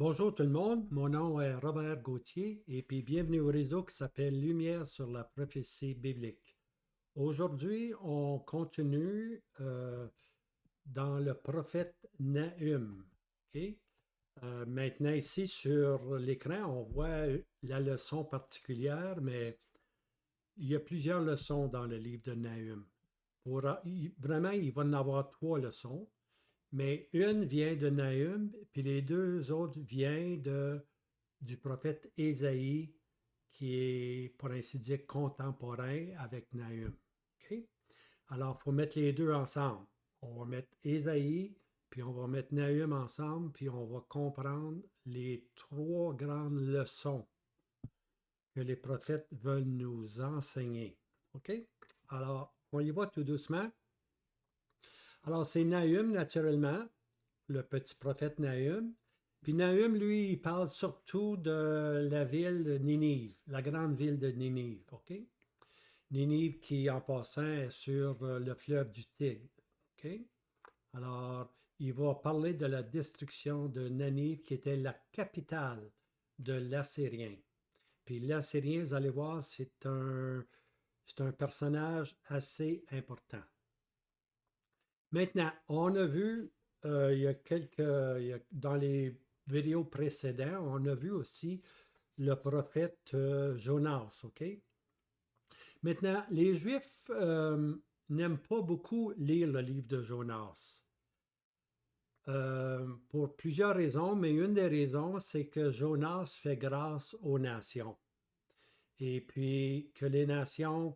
Bonjour tout le monde, mon nom est Robert Gauthier et puis bienvenue au réseau qui s'appelle Lumière sur la prophétie biblique. Aujourd'hui, on continue dans le prophète Nahum. OK? Maintenant, ici sur l'écran, on voit la leçon particulière, mais il y a plusieurs leçons dans le livre de Nahum. Vraiment, il va y en avoir trois leçons. Mais une vient de Nahum, puis les deux autres viennent du prophète Ésaïe, qui est, pour ainsi dire, contemporain avec Nahum. OK? Alors, il faut mettre les deux ensemble. On va mettre Ésaïe, puis on va mettre Nahum ensemble, puis on va comprendre les trois grandes leçons que les prophètes veulent nous enseigner. OK? Alors, on y va tout doucement. Alors, c'est Nahum, naturellement, le petit prophète Nahum. Puis Nahum, lui, il parle surtout de la ville de Ninive, la grande ville de Ninive, OK? Ninive qui, en passant, est sur le fleuve du Tigre, OK? Alors, il va parler de la destruction de Ninive, qui était la capitale de l'Assyrien. Puis l'Assyrien, vous allez voir, c'est un personnage assez important. Maintenant, on a vu, dans les vidéos précédentes, on a vu aussi le prophète Jonas, OK? Maintenant, les Juifs n'aiment pas beaucoup lire le livre de Jonas. Pour plusieurs raisons, mais une des raisons, c'est que Jonas fait grâce aux nations. Et puis que les nations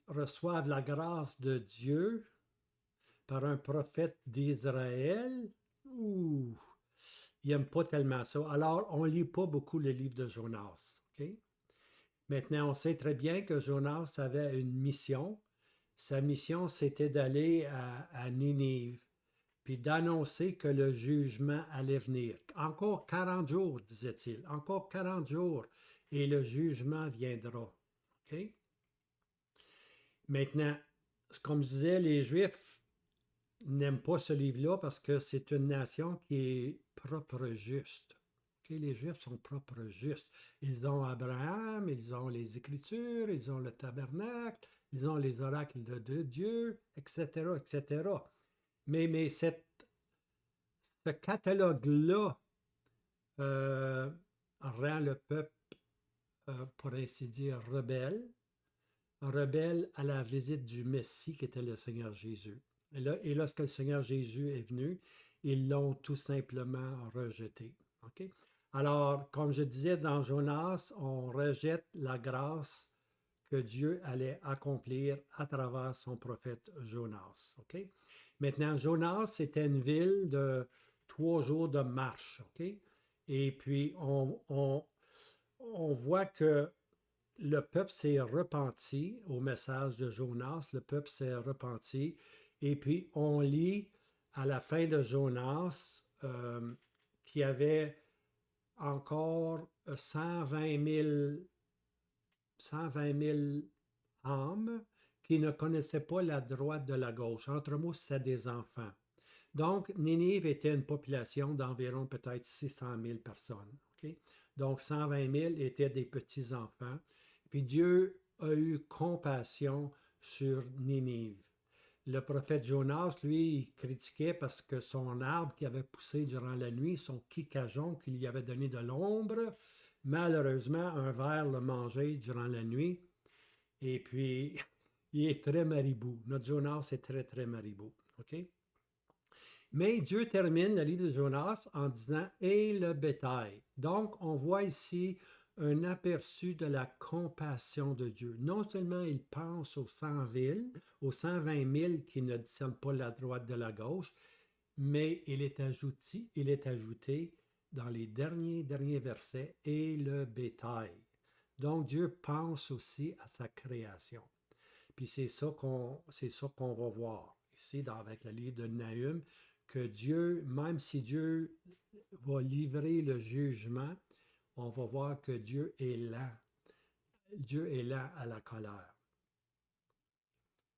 reçoivent la grâce de Dieu par un prophète d'Israël, ouh, il n'aime pas tellement ça. Alors, on ne lit pas beaucoup le livre de Jonas. Okay? Maintenant, on sait très bien que Jonas avait une mission. Sa mission, c'était d'aller à Ninive, puis d'annoncer que le jugement allait venir. Encore 40 jours, disait-il. Encore 40 jours, et le jugement viendra. Okay? Maintenant, comme je disais, les Juifs n'aiment pas ce livre-là parce que c'est une nation qui est propre juste. Okay, les Juifs sont propres justes. Ils ont Abraham, ils ont les Écritures, ils ont le tabernacle, ils ont les oracles de Dieu, etc., etc. Mais ce catalogue-là rend le peuple, pour ainsi dire, rebelle à la visite du Messie qui était le Seigneur Jésus. Et lorsque le Seigneur Jésus est venu, ils l'ont tout simplement rejeté. OK? Alors, comme je disais dans Jonas, on rejette la grâce que Dieu allait accomplir à travers son prophète Jonas. OK? Maintenant, Jonas, c'était une ville de 3 jours de marche. OK? Et puis, on voit que le peuple s'est repenti au message de Jonas, le peuple s'est repenti, et puis on lit à la fin de Jonas qu'il y avait encore 120 000 âmes qui ne connaissaient pas la droite de la gauche. Entre mots, c'était des enfants. Donc, Ninive était une population d'environ peut-être 600 000 personnes. Okay? Donc, 120 000 étaient des petits-enfants. Puis Dieu a eu compassion sur Ninive. Le prophète Jonas, lui, il critiquait parce que son arbre qui avait poussé durant la nuit, son kikajon qui lui avait donné de l'ombre, malheureusement, un ver l'a mangé durant la nuit. Et puis, il est très maribou. Notre Jonas est très, très maribou. OK? Mais Dieu termine le livre de Jonas en disant « et le bétail ». Donc, on voit ici un aperçu de la compassion de Dieu. Non seulement il pense aux 120 000 qui ne discernent pas la droite de la gauche, mais il est ajouté dans les derniers versets « et le bétail ». Donc, Dieu pense aussi à sa création. Puis c'est ça qu'on va voir ici avec le livre de Nahum, que Dieu, même si Dieu va livrer le jugement, on va voir que Dieu est lent. Dieu est lent à la colère.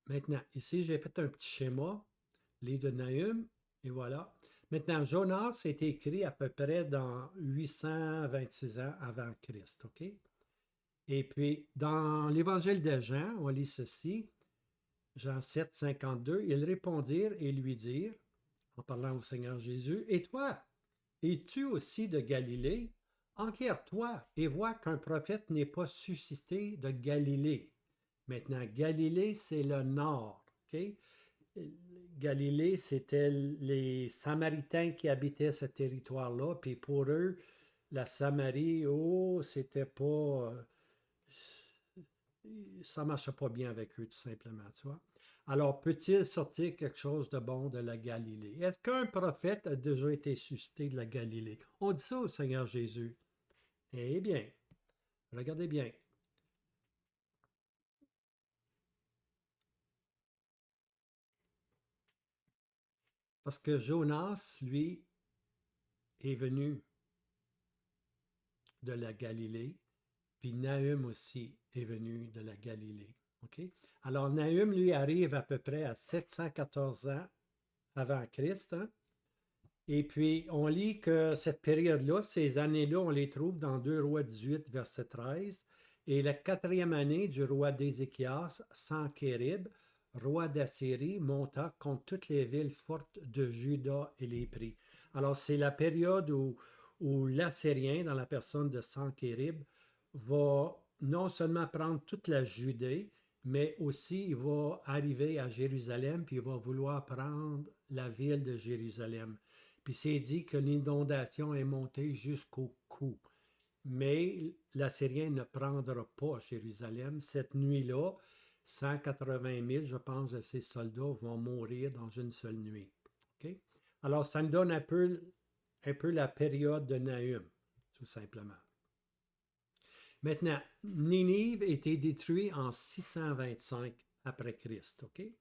Maintenant, ici, j'ai fait un petit schéma, livre de Nahum, et voilà. Maintenant, Jonas est écrit à peu près dans 826 ans avant Christ, OK? Et puis, dans l'Évangile de Jean, on lit ceci, Jean 7, 52, ils répondirent et lui dirent, en parlant au Seigneur Jésus, et toi, es-tu aussi de Galilée? Enquère-toi et vois qu'un prophète n'est pas suscité de Galilée. Maintenant, Galilée, c'est le nord, OK? Galilée, c'était les Samaritains qui habitaient ce territoire-là, puis pour eux, la Samarie, oh, c'était pas... ça marchait pas bien avec eux, tout simplement, tu vois. Alors, peut-il sortir quelque chose de bon de la Galilée? Est-ce qu'un prophète a déjà été suscité de la Galilée? On dit ça au Seigneur Jésus. Eh bien, regardez bien. Parce que Jonas, lui, est venu de la Galilée, puis Nahum aussi est venu de la Galilée. OK? Alors, Nahum, lui, arrive à peu près à 714 ans avant Christ. Hein? Et puis, on lit que cette période-là, ces années-là, on les trouve dans 2 Rois 18, verset 13. Et la quatrième année du roi d'Ézéchias, Sanchérib, roi d'Assyrie, monta contre toutes les villes fortes de Juda et les prit. Alors, c'est la période où l'Assyrien, dans la personne de Sanchérib, va non seulement prendre toute la Judée, mais aussi il va arriver à Jérusalem, puis il va vouloir prendre la ville de Jérusalem. Puis c'est dit que l'inondation est montée jusqu'au cou. Mais l'Assyrien ne prendra pas Jérusalem. Cette nuit-là, 180 000, je pense, de ses soldats vont mourir dans une seule nuit. Okay? Alors, ça nous donne un peu la période de Nahum, tout simplement. Maintenant, Ninive a été détruit en 625 après Christ. Okay?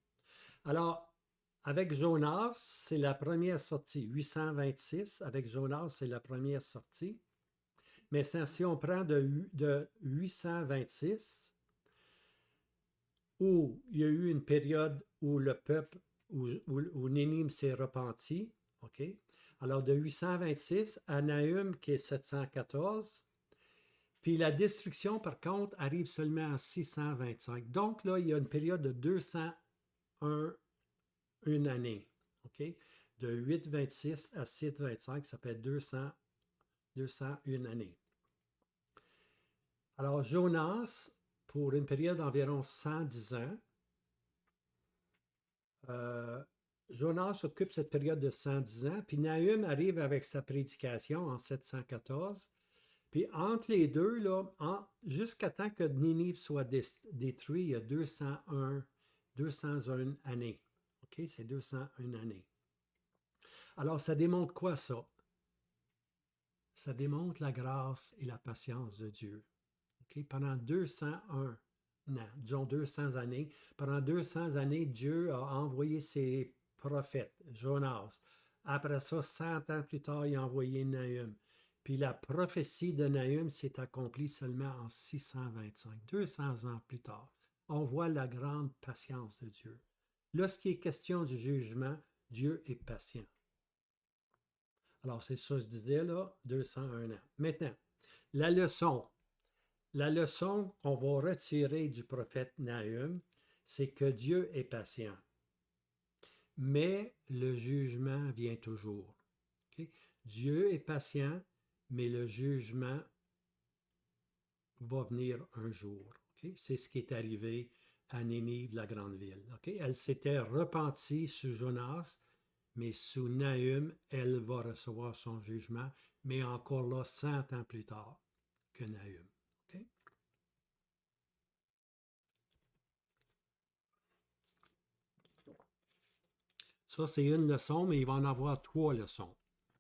Alors, avec Jonas, c'est la première sortie. 826, avec Jonas, c'est la première sortie. Mais si on prend de 826, où il y a eu une période où le peuple, où Nénime s'est repenti, OK? Alors, de 826 à Nahum, qui est 714, puis la destruction, par contre, arrive seulement en 625. Donc, là, il y a une période de 201 une année. OK? De 8,26 à 6,25, ça fait 201 années. Alors, Jonas, pour une période d'environ 110 ans, Jonas occupe cette période de 110 ans, puis Nahum arrive avec sa prédication en 714. Puis entre les deux, là, jusqu'à temps que Ninive soit détruit, il y a 201 années. OK? C'est 201 années. Alors, ça démontre quoi, ça? Ça démontre la grâce et la patience de Dieu. Okay? Pendant 201 ans, disons 200 années, pendant 200 années, Dieu a envoyé ses prophètes, Jonas. Après ça, 100 ans plus tard, il a envoyé Nahum. Puis la prophétie de Nahum s'est accomplie seulement en 625, 200 ans plus tard. On voit la grande patience de Dieu. Lorsqu'il est question du jugement, Dieu est patient. Alors, c'est ça que je disais là, 201 ans. Maintenant, la leçon. La leçon qu'on va retirer du prophète Nahum, c'est que Dieu est patient. Mais le jugement vient toujours. Okay? Dieu est patient, mais le jugement va venir un jour. Okay? C'est ce qui est arrivé à Nénive, la grande ville. Okay? Elle s'était repentie sous Jonas, mais sous Nahum, elle va recevoir son jugement, mais encore là, 100 ans plus tard que Nahum. Okay? Ça, c'est une leçon, mais il va en avoir 3 leçons,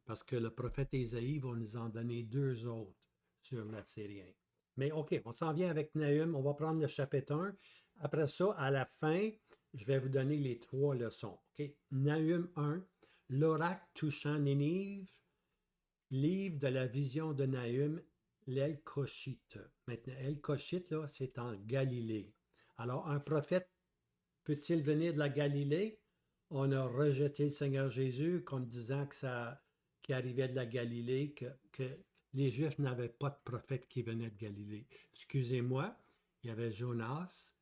parce que le prophète Ésaïe va nous en donner 2 autres sur l'Assyrien. Mais OK, on s'en vient avec Nahum, on va prendre le chapitre 1. Après ça, à la fin, je vais vous donner les 3 leçons. OK? Nahum 1, l'oracle touchant Nénive, livre de la vision de Nahum, l'El-Koshite. Maintenant, El-Koshite, là, c'est en Galilée. Alors, un prophète peut-il venir de la Galilée? on a rejeté le Seigneur Jésus comme disant que ça, qu'il arrivait de la Galilée, que les Juifs n'avaient pas de prophète qui venait de Galilée. Excusez-moi, il y avait Jonas,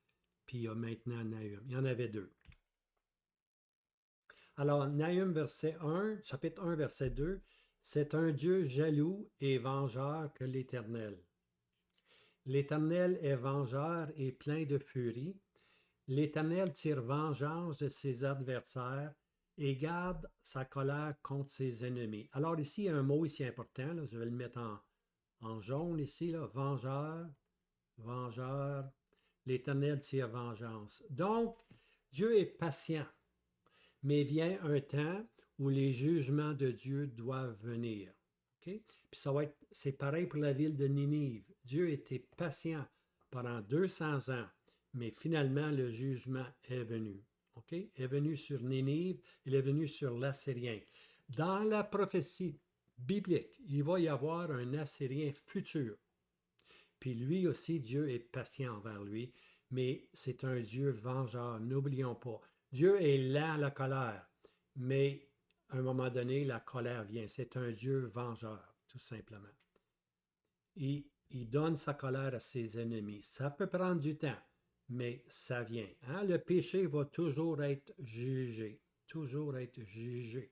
puis il y a maintenant Nahum. Il y en avait deux. Alors, Nahum, verset 1, chapitre 1, verset 2, c'est un Dieu jaloux et vengeur que l'Éternel. L'Éternel est vengeur et plein de furie. L'Éternel tire vengeance de ses adversaires et garde sa colère contre ses ennemis. Alors ici, il y a un mot ici important, là, je vais le mettre en jaune ici, là, vengeur, vengeur, l'Éternel tire vengeance. Donc, Dieu est patient, mais vient un temps où les jugements de Dieu doivent venir. Okay? Puis ça va être, c'est pareil pour la ville de Ninive. Dieu était patient pendant 200 ans, mais finalement le jugement est venu. Okay? Est venu sur Ninive, il est venu sur l'Assyrien. Dans la prophétie biblique, il va y avoir un Assyrien futur. Puis lui aussi, Dieu est patient envers lui, mais c'est un Dieu vengeur, n'oublions pas. Dieu est lent à la colère, mais à un moment donné, la colère vient. C'est un Dieu vengeur, tout simplement. Il donne sa colère à ses ennemis. Ça peut prendre du temps, mais ça vient. Hein? Le péché va toujours être jugé, toujours être jugé.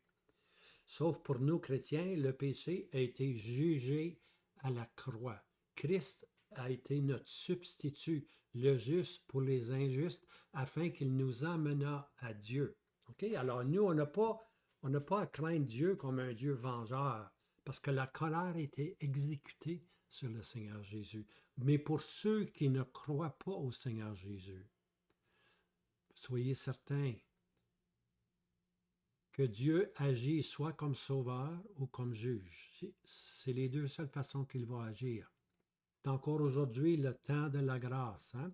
Sauf pour nous chrétiens, le péché a été jugé à la croix. Christ a été notre substitut, le juste pour les injustes, afin qu'il nous emmena à Dieu. Okay? Alors nous, on n'a pas à craindre Dieu comme un Dieu vengeur, parce que la colère a été exécutée sur le Seigneur Jésus. Mais pour ceux qui ne croient pas au Seigneur Jésus, soyez certains que Dieu agit soit comme sauveur ou comme juge. C'est les deux seules façons qu'il va agir. C'est encore aujourd'hui le temps de la grâce. Hein?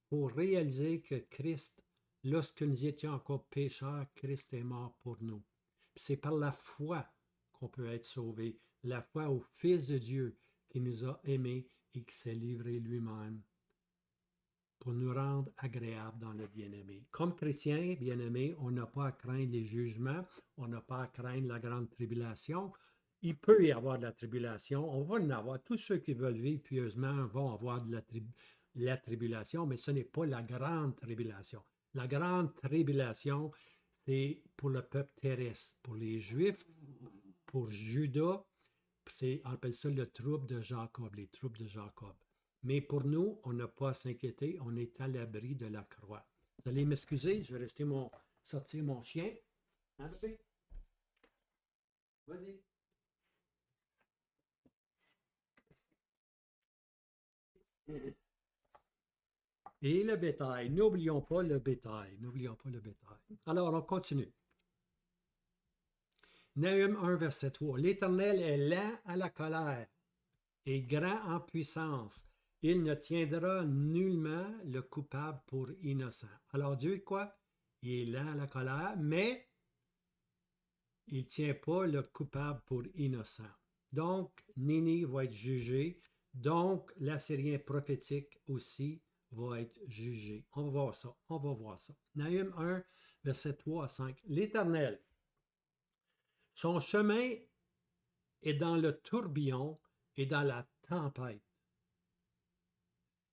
Pour réaliser que Christ, lorsque nous étions encore pécheurs, Christ est mort pour nous. C'est par la foi qu'on peut être sauvé. La foi au Fils de Dieu qui nous a aimés et qui s'est livré lui-même pour nous rendre agréables dans le bien-aimé. Comme chrétiens bien-aimés, on n'a pas à craindre les jugements, on n'a pas à craindre la grande tribulation. Il peut y avoir de la tribulation, on va en avoir. Tous ceux qui veulent vivre pieusement vont avoir de la tribulation, mais ce n'est pas la grande tribulation. La grande tribulation, c'est pour le peuple terrestre, pour les Juifs, pour Judas, on appelle ça le trouble de Jacob, les troubles de Jacob. Mais pour nous, on n'a pas à s'inquiéter, on est à l'abri de la croix. Vous allez m'excuser, je vais sortir mon chien. Hein, bébé? Vas-y. Et le bétail, n'oublions pas le bétail, n'oublions pas le bétail. Alors, on continue. Nahum 1, verset 3. L'Éternel est lent à la colère et grand en puissance. Il ne tiendra nullement le coupable pour innocent. Alors Dieu est quoi? Il est lent à la colère, mais il ne tient pas le coupable pour innocent. Donc, Ninive va être jugé. Donc, l'Assyrien prophétique aussi va être jugé. On va voir ça. On va voir ça. Nahum 1, verset 3 à 5. L'Éternel, son chemin est dans le tourbillon et dans la tempête.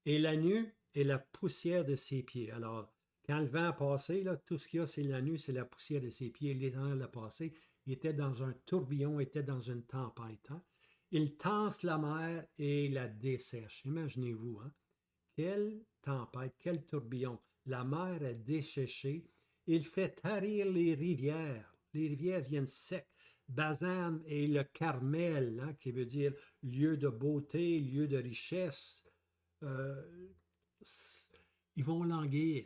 Et la nuit est la poussière de ses pieds. Alors, quand le vent a passé, là, tout ce qu'il y a, c'est la nuit, c'est la poussière de ses pieds. L'Éternel a passé. Il était dans un tourbillon, il était dans une tempête. Hein? Il tense la mer et la dessèche. Imaginez-vous, hein? Quelle tempête, quel tourbillon. La mer est desséchée. Il fait tarir les rivières. Les rivières viennent secs. Bazan et le Carmel, hein, qui veut dire lieu de beauté, lieu de richesse. Ils vont languir.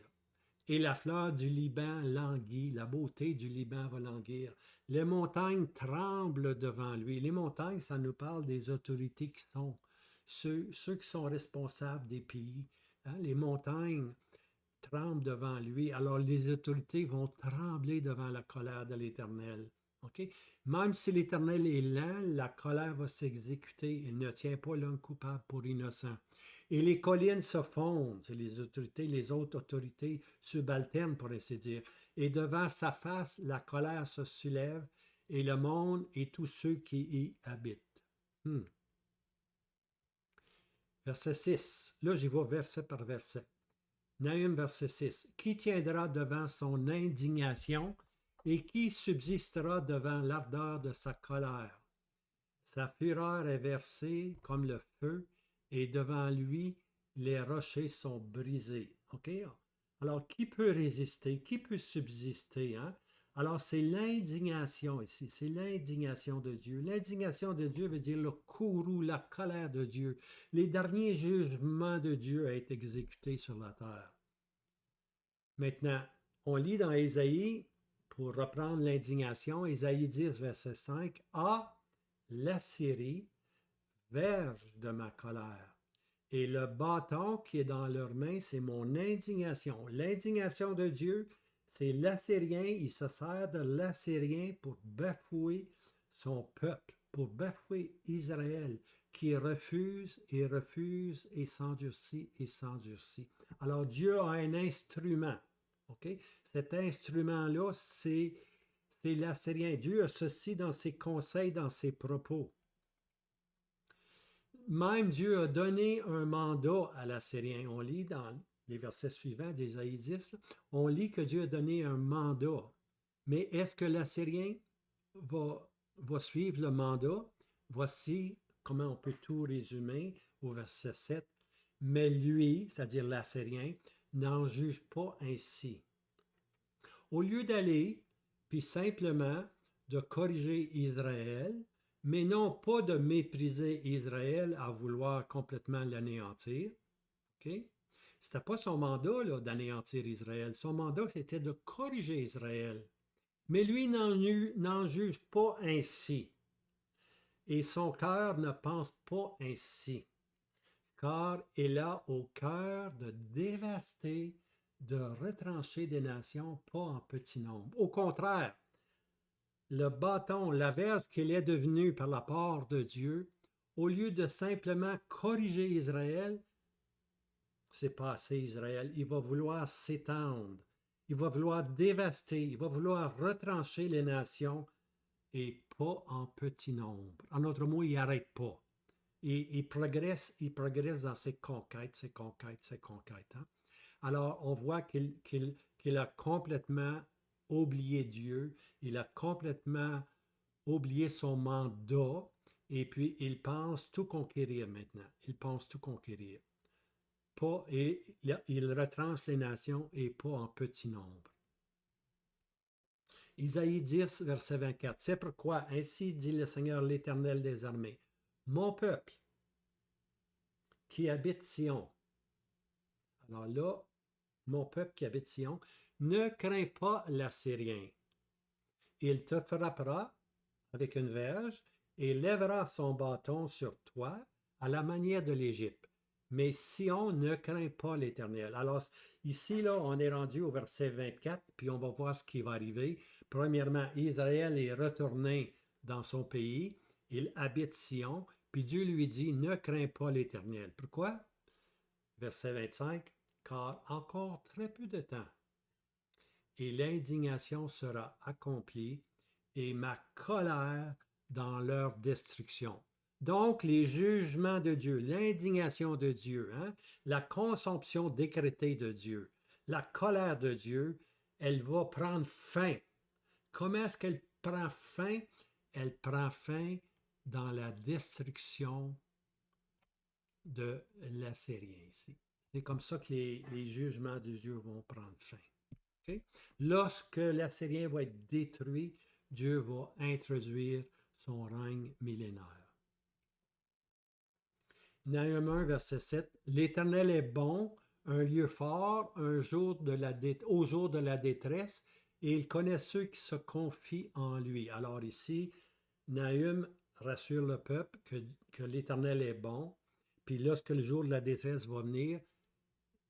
Et la fleur du Liban languit, la beauté du Liban va languir. Les montagnes tremblent devant lui. Les montagnes, ça nous parle des autorités qui sont ceux qui sont responsables des pays. Hein? Les montagnes tremblent devant lui. Alors les autorités vont trembler devant la colère de l'Éternel. Okay? Même si l'Éternel est lent, la colère va s'exécuter. Il ne tient pas l'homme coupable pour innocent. Et les collines se fondent, c'est les autorités, les autres autorités subalternes, pour ainsi dire. et devant sa face, la colère se soulève, et le monde et tous ceux qui y habitent. Verset 6. Là, j'y vais verset par verset. Nahum, verset 6. Qui tiendra devant son indignation et qui subsistera devant l'ardeur de sa colère? Sa fureur est versée comme le feu et devant lui, les rochers sont brisés. OK? Alors, qui peut résister? Qui peut subsister? Hein? Alors, c'est l'indignation ici. C'est l'indignation de Dieu. L'indignation de Dieu veut dire le courroux, la colère de Dieu. Les derniers jugements de Dieu à être exécutés sur la terre. Maintenant, on lit dans Ésaïe, pour reprendre l'indignation, Ésaïe 10, verset 5, « Ah, l'Assyrie, verge de ma colère, et le bâton qui est dans leurs mains, c'est mon indignation. » L'indignation de Dieu, c'est l'Assyrien, il se sert de l'Assyrien pour bafouer son peuple, pour bafouer Israël, qui refuse et s'endurcit et s'endurcit. Alors Dieu a un instrument. Okay? Cet instrument-là, c'est l'Assyrien. Dieu a ceci dans ses conseils, dans ses propos. Même Dieu a donné un mandat à l'Assyrien. On lit dans les versets suivants d'Ésaïe 10, on lit que Dieu a donné un mandat. Mais est-ce que l'Assyrien va suivre le mandat? Voici comment on peut tout résumer au verset 7. Mais lui, c'est-à-dire l'Assyrien, n'en juge pas ainsi. Au lieu d'aller, puis simplement de corriger Israël, mais non pas de mépriser Israël à vouloir complètement l'anéantir. Okay? Ce n'était pas son mandat d'anéantir Israël. Son mandat, c'était de corriger Israël. Mais lui n'en juge pas ainsi. Et son cœur ne pense pas ainsi. Car il a au cœur de dévaster, de retrancher des nations, pas en petit nombre. Au contraire, le bâton, la verge qu'il est devenu par la part de Dieu, au lieu de simplement corriger Israël, c'est passé Israël, il va vouloir s'étendre, il va vouloir dévaster, il va vouloir retrancher les nations et pas en petit nombre. En d'autres mots, il n'arrête pas. Il progresse dans ses conquêtes. Hein? Alors, on voit qu'il a complètement oublié Dieu, il a complètement oublié son mandat, et puis il pense tout conquérir maintenant. Il pense tout conquérir. Pas, et il retranche les nations et pas en petit nombre. Isaïe 10, verset 24. C'est pourquoi, ainsi dit le Seigneur l'Éternel des armées, mon peuple qui habite Sion. Alors là, mon peuple qui habite Sion, ne crains pas l'Assyrien. Il te frappera avec une verge et lèvera son bâton sur toi à la manière de l'Égypte. Mais Sion ne craint pas l'Éternel. Alors ici, là, on est rendu au verset 24, puis on va voir ce qui va arriver. Premièrement, Israël est retourné dans son pays. Il habite Sion. Puis Dieu lui dit, ne crains pas l'Éternel. Pourquoi? Verset 25, car encore très peu de temps, et l'indignation sera accomplie, et ma colère dans leur destruction. Donc, les jugements de Dieu, l'indignation de Dieu, hein, la consomption décrétée de Dieu, la colère de Dieu, elle va prendre fin. Comment est-ce qu'elle prend fin? Elle prend fin dans la destruction de l'Assyrien ici. C'est comme ça que les jugements de Dieu vont prendre fin. Okay? Lorsque l'Assyrien va être détruit, Dieu va introduire son règne millénaire. Nahum 1, verset 7. L'Éternel est bon, un lieu fort, au jour de la détresse, et il connaît ceux qui se confient en lui. Alors ici, Nahum rassure le peuple que l'Éternel est bon, puis lorsque le jour de la détresse va venir,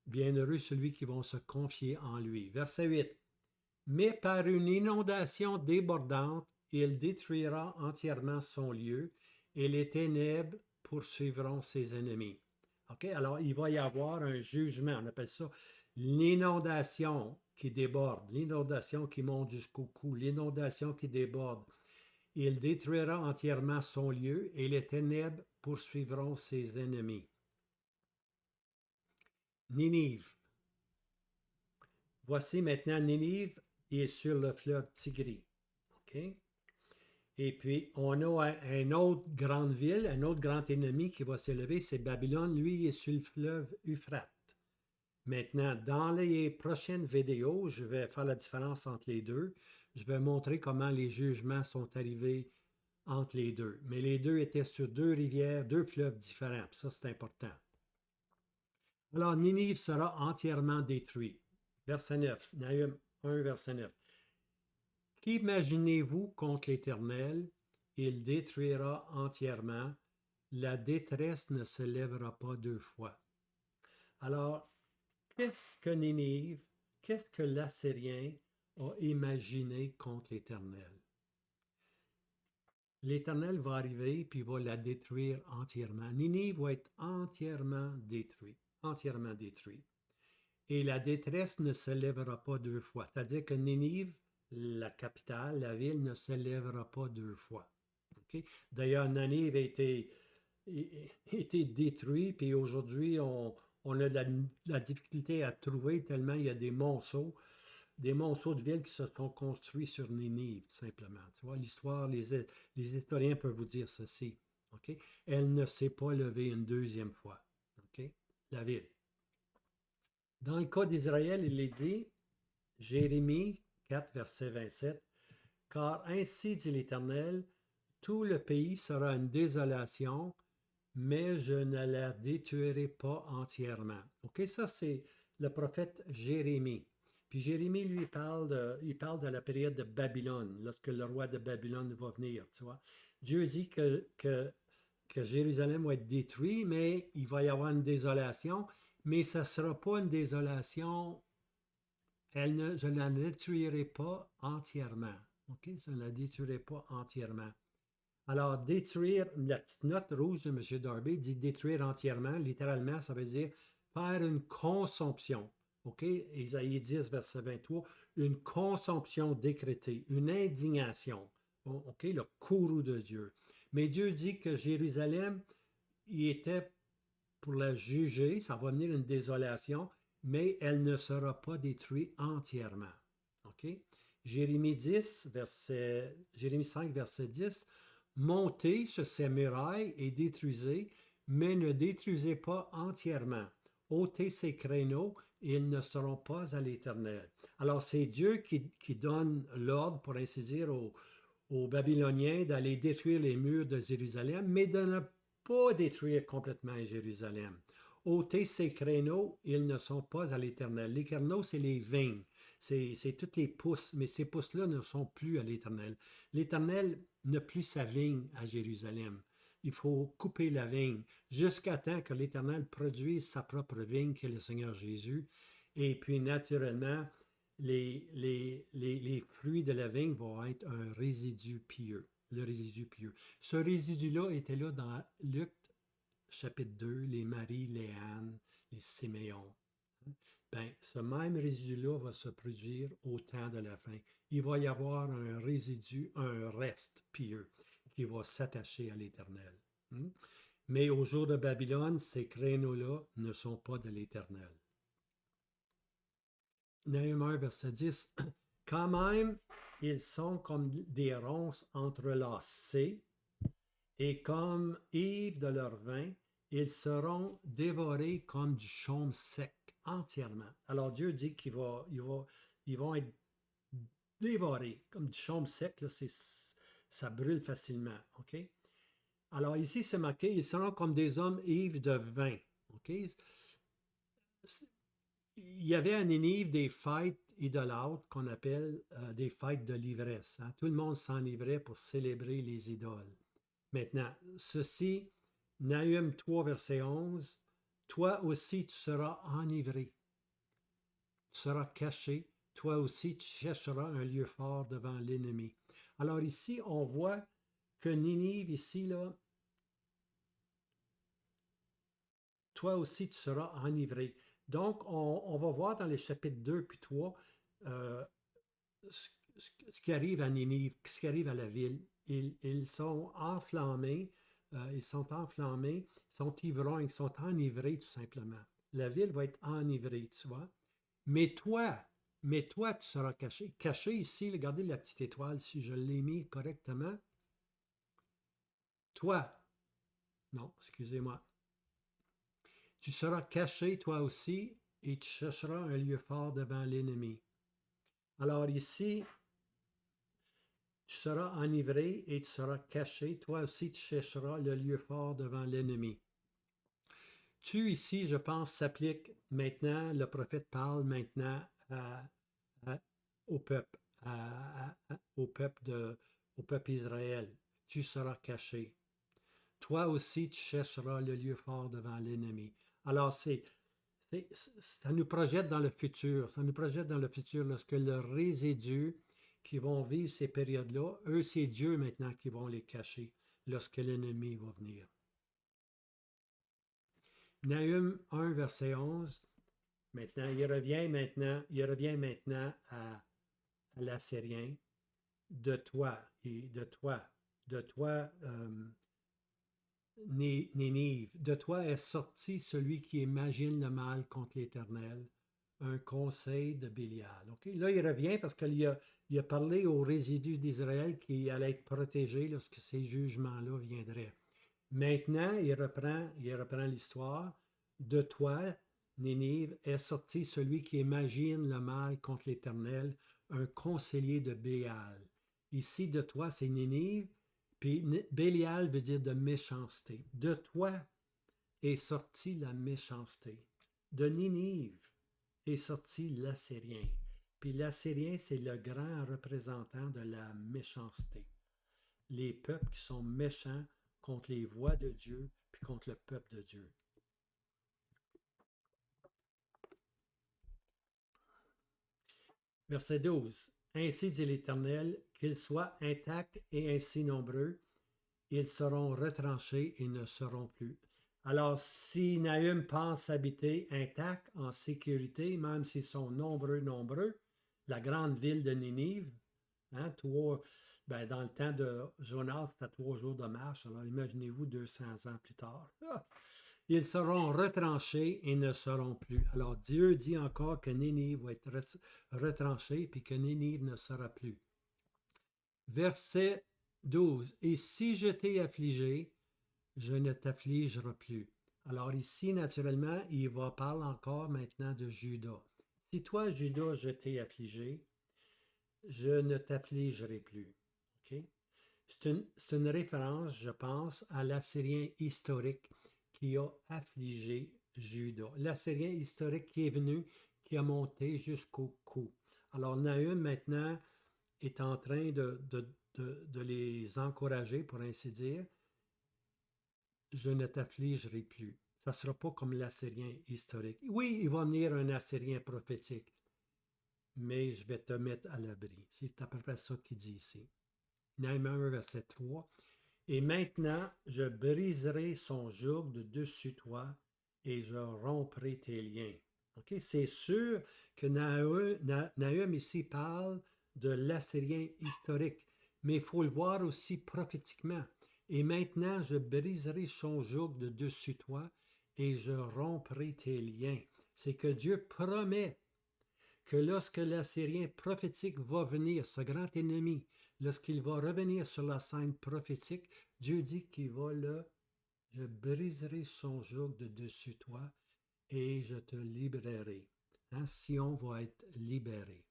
bienheureux celui qui va se confier en lui. Verset 8. Mais par une inondation débordante, il détruira entièrement son lieu, et les ténèbres poursuivront ses ennemis. Okay? Alors, il va y avoir un jugement, on appelle ça l'inondation qui déborde, l'inondation qui monte jusqu'au cou, l'inondation qui déborde. Il détruira entièrement son lieu et les ténèbres poursuivront ses ennemis. Ninive. Voici maintenant Ninive est sur le fleuve Tigris. OK? Et puis, on a une autre grande ville, un autre grand ennemi qui va s'élever, c'est Babylone. Lui, il est sur le fleuve Euphrate. Maintenant, dans les prochaines vidéos, je vais faire la différence entre les deux. Je vais montrer comment les jugements sont arrivés entre les deux. Mais les deux étaient sur deux rivières, deux fleuves différents. Ça, c'est important. Alors, Ninive sera entièrement détruit. Verset 9, Nahum 1, verset 9. Qu'imaginez-vous contre l'Éternel? Il détruira entièrement. La détresse ne se lèvera pas deux fois. Alors, qu'est-ce que Ninive, qu'est-ce que l'Assyrien a imaginé contre l'Éternel? L'Éternel va arriver puis va la détruire entièrement. Ninive va être entièrement détruit. Entièrement détruit. Et la détresse ne se lèvera pas deux fois. C'est-à-dire que Ninive, la capitale, la ville, ne se lèvera pas deux fois. Okay? D'ailleurs, Ninive a été détruit, puis aujourd'hui, on a la difficulté à trouver tellement il y a des monceaux de villes qui se sont construits sur Ninive, tout simplement. Tu vois, l'histoire, les historiens peuvent vous dire ceci. Okay? Elle ne s'est pas levée une deuxième fois. Okay? La ville. Dans le cas d'Israël, il est dit, Jérémie 4, verset 27, car ainsi dit l'Éternel, tout le pays sera une désolation, mais je ne la détruirai pas entièrement. OK, ça c'est le prophète Jérémie. Puis Jérémie, lui, il parle de la période de Babylone, lorsque le roi de Babylone va venir, tu vois. Dieu dit que Jérusalem va être détruit, mais il va y avoir une désolation, mais ça ne sera pas une désolation, je ne la détruirai pas entièrement. OK, je ne la détruirai pas entièrement. Alors, détruire, la petite note rouge de M. Darby dit détruire entièrement. Littéralement, ça veut dire faire une consomption. OK? Ésaïe 10, verset 23, une consomption décrétée, une indignation. OK? Le courroux de Dieu. Mais Dieu dit que Jérusalem, il était pour la juger, ça va venir une désolation, mais elle ne sera pas détruite entièrement. OK? Jérémie 5, verset 10, montez sur ces murailles et détruisez, mais ne détruisez pas entièrement. Ôtez ces créneaux et ils ne seront pas à l'Éternel. Alors, c'est Dieu qui donne l'ordre, pour ainsi dire, aux Babyloniens d'aller détruire les murs de Jérusalem, mais de ne pas détruire complètement Jérusalem. Ôtez ces créneaux, ils ne sont pas à l'Éternel. Les créneaux, c'est les vignes, c'est toutes les pousses, mais ces pousses-là ne sont plus à l'Éternel. L'Éternel n'a plus sa vigne à Jérusalem. Il faut couper la vigne jusqu'à temps que l'Éternel produise sa propre vigne, qui est le Seigneur Jésus. Et puis, naturellement, les fruits de la vigne vont être un résidu pieux, le résidu pieux. Ce résidu-là était là dans Luc chapitre 2, les Marie, les Anne, les Siméon. Ben, ce même résidu-là va se produire au temps de la fin. Il va y avoir un résidu, un reste pieux qui va s'attacher à l'Éternel. Mais au jour de Babylone, ces créneaux-là ne sont pas de l'Éternel. Nahum 1, verset 10. Quand même, ils sont comme des ronces entrelacées, et comme ivres de leur vin, ils seront dévorés comme du chaume sec, entièrement. Alors Dieu dit ils vont être dévorés comme du chaume sec, là, ça brûle facilement. OK? Alors ici, c'est marqué, ils seront comme des hommes ivres de vin. OK? Il y avait à Ninive des fêtes idolâtres qu'on appelle des fêtes de l'ivresse. Hein? Tout le monde s'enivrait pour célébrer les idoles. Maintenant, ceci, Nahum 3, verset 11, toi aussi tu seras enivré, tu seras caché, toi aussi tu chercheras un lieu fort devant l'ennemi. Alors ici, on voit que Ninive, ici, là, toi aussi tu seras enivré. Donc, on va voir dans les chapitres 2 puis 3 euh, ce qui arrive à Ninive, ce qui arrive à la ville. Ils sont enflammés, ils sont enflammés, ils sont ivrognes, ils sont enivrés tout simplement. La ville va être enivrée, tu vois. Mais toi, mais toi, tu seras caché. Caché ici, regardez la petite étoile, si je l'ai mis correctement. Toi, non, excusez-moi. Tu seras caché toi aussi et tu chercheras un lieu fort devant l'ennemi. Alors ici, tu seras enivré et tu seras caché. Toi aussi, tu chercheras le lieu fort devant l'ennemi. Tu ici, je pense, s'applique maintenant, le prophète parle maintenant à- au peuple, au peuple Israël. Tu seras caché. Toi aussi, tu chercheras le lieu fort devant l'ennemi. Alors, ça nous projette dans le futur. Ça nous projette dans le futur lorsque le résidu qui vont vivre ces périodes-là, eux, c'est Dieu maintenant qui vont les cacher lorsque l'ennemi va venir. Nahum 1, verset 11. Maintenant, il revient maintenant à l'Assyrien. De toi, de toi, Nénive, de toi est sorti celui qui imagine le mal contre l'Éternel, un conseil de Bélial. Okay? Là, il revient parce il a parlé aux résidus d'Israël qui allaient être protégés lorsque ces jugements-là viendraient. Maintenant, il reprend l'histoire. De toi, Nénive, est sorti celui qui imagine le mal contre l'Éternel, un conseiller de Béal. Ici, de toi, c'est Nénive, puis Bélial veut dire de méchanceté. De toi est sortie la méchanceté. De Ninive est sorti l'Assyrien. Puis l'Assyrien, c'est le grand représentant de la méchanceté. Les peuples qui sont méchants contre les voies de Dieu, puis contre le peuple de Dieu. Verset 12. Ainsi dit l'Éternel, qu'ils soient intacts et ainsi nombreux, ils seront retranchés et ne seront plus. Alors, si Nahum pense habiter intact, en sécurité, même s'ils sont nombreux, la grande ville de Ninive, hein, dans le temps de Jonas, c'était 3 jours de marche. Alors, imaginez-vous 200 ans plus tard. Ils seront retranchés et ne seront plus. Alors, Dieu dit encore que Ninive va être retranchée puis que Ninive ne sera plus. Verset 12. Et si je t'ai affligé, je ne t'affligerai plus. Alors ici, naturellement, il va parler encore maintenant de Judas. Si toi, Judas, je t'ai affligé, je ne t'affligerai plus. Okay? C'est une référence, je pense, à l'Assyrien historique qui a affligé Judas. L'Assyrien historique qui est venu, qui a monté jusqu'au cou. Alors Nahum, maintenant, est en train de les encourager, pour ainsi dire. Je ne t'affligerai plus. Ça ne sera pas comme l'Assyrien historique. Oui, il va venir un Assyrien prophétique, mais je vais te mettre à l'abri. C'est à peu près ça qu'il dit ici. Nahum 1, verset 3. Et maintenant, je briserai son joug de dessus toi et je romprai tes liens. Okay? C'est sûr que Nahum ici parle de l'Assyrien historique, mais il faut le voir aussi prophétiquement. Et maintenant, je briserai son joug de dessus toi et je romprai tes liens. C'est que Dieu promet que lorsque l'Assyrien prophétique va venir, ce grand ennemi, lorsqu'il va revenir sur la scène prophétique, Dieu dit qu'il va je briserai son joug de dessus toi et je te libérerai. Hein, Sion va être libéré.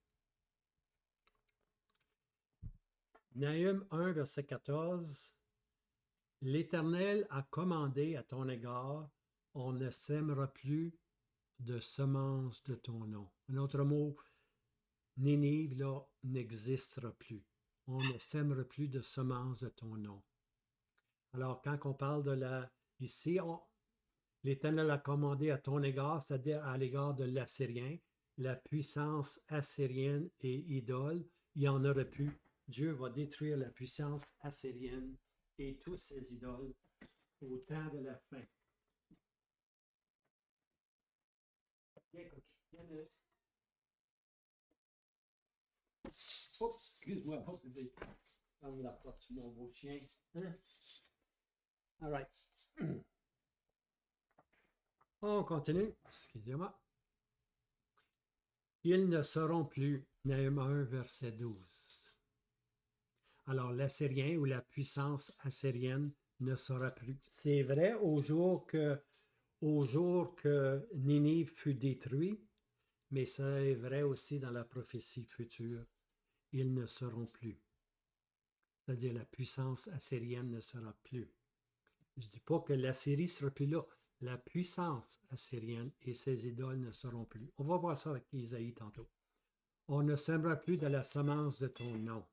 Nahum 1, verset 14. L'Éternel a commandé à ton égard, on ne sèmera plus de semences de ton nom. Un autre mot, Ninive, là, n'existera plus. On ne sèmera plus de semences de ton nom. Alors, quand on parle ici, l'Éternel a commandé à ton égard, c'est-à-dire à l'égard de l'Assyrien, la puissance assyrienne et idole, il y en aurait plus. Dieu va détruire la puissance assyrienne et tous ses idoles au temps de la fin. Bien, Oups, excuse-moi. Hop, ferme la porte sur mon beau chien. Hein? All right. On continue. Excusez-moi. Ils ne seront plus. Nahum 1, verset 12. Alors, l'Assyrien ou la puissance assyrienne ne sera plus. C'est vrai au jour que Ninive fut détruit, mais c'est vrai aussi dans la prophétie future. Ils ne seront plus. C'est-à-dire la puissance assyrienne ne sera plus. Je ne dis pas que l'Assyrie ne sera plus là. La puissance assyrienne et ses idoles ne seront plus. On va voir ça avec Isaïe tantôt. On ne sèmera plus de la semence de ton nom.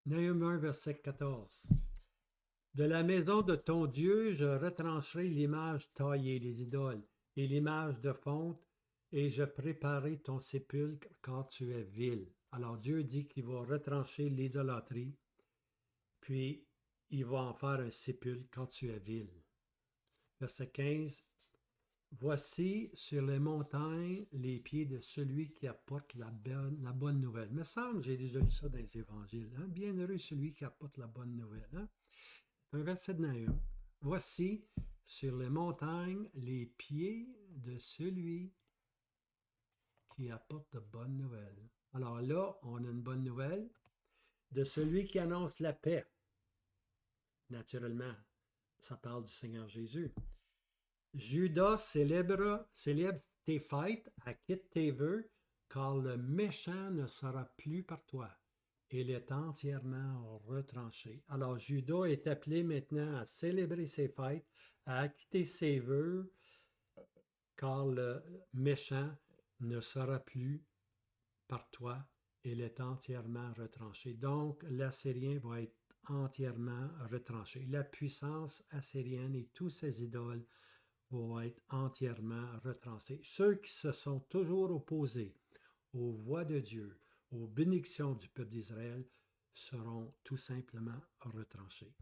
Nahum 1, verset 14. De la maison de ton Dieu, je retrancherai l'image taillée, les idoles, et l'image de fonte, et je préparerai ton sépulcre car tu es vil. Alors Dieu dit qu'il va retrancher l'idolâtrie, puis il va en faire un sépulcre quand tu es vil. Verset 15. Voici sur les montagnes les pieds de celui qui apporte la bonne nouvelle. Il me semble, j'ai déjà lu ça dans les évangiles. Hein? Bienheureux celui qui apporte la bonne nouvelle. Hein? C'est un verset de Nahum. Voici sur les montagnes les pieds de celui qui apporte de bonnes nouvelles. Alors là, on a une bonne nouvelle de celui qui annonce la paix. Naturellement, ça parle du Seigneur Jésus. Judas célèbre tes fêtes, acquitte tes vœux, car le méchant ne sera plus par toi. Il est entièrement retranché. Alors, Judas est appelé maintenant à célébrer ses fêtes, à acquitter ses vœux, car le méchant ne sera plus par toi. Il est entièrement retranché. Donc, l'Assyrien va être entièrement retranché. La puissance assyrienne et tous ses idoles vont être entièrement retranchés. Ceux qui se sont toujours opposés aux voies de Dieu, aux bénédictions du peuple d'Israël, seront tout simplement retranchés.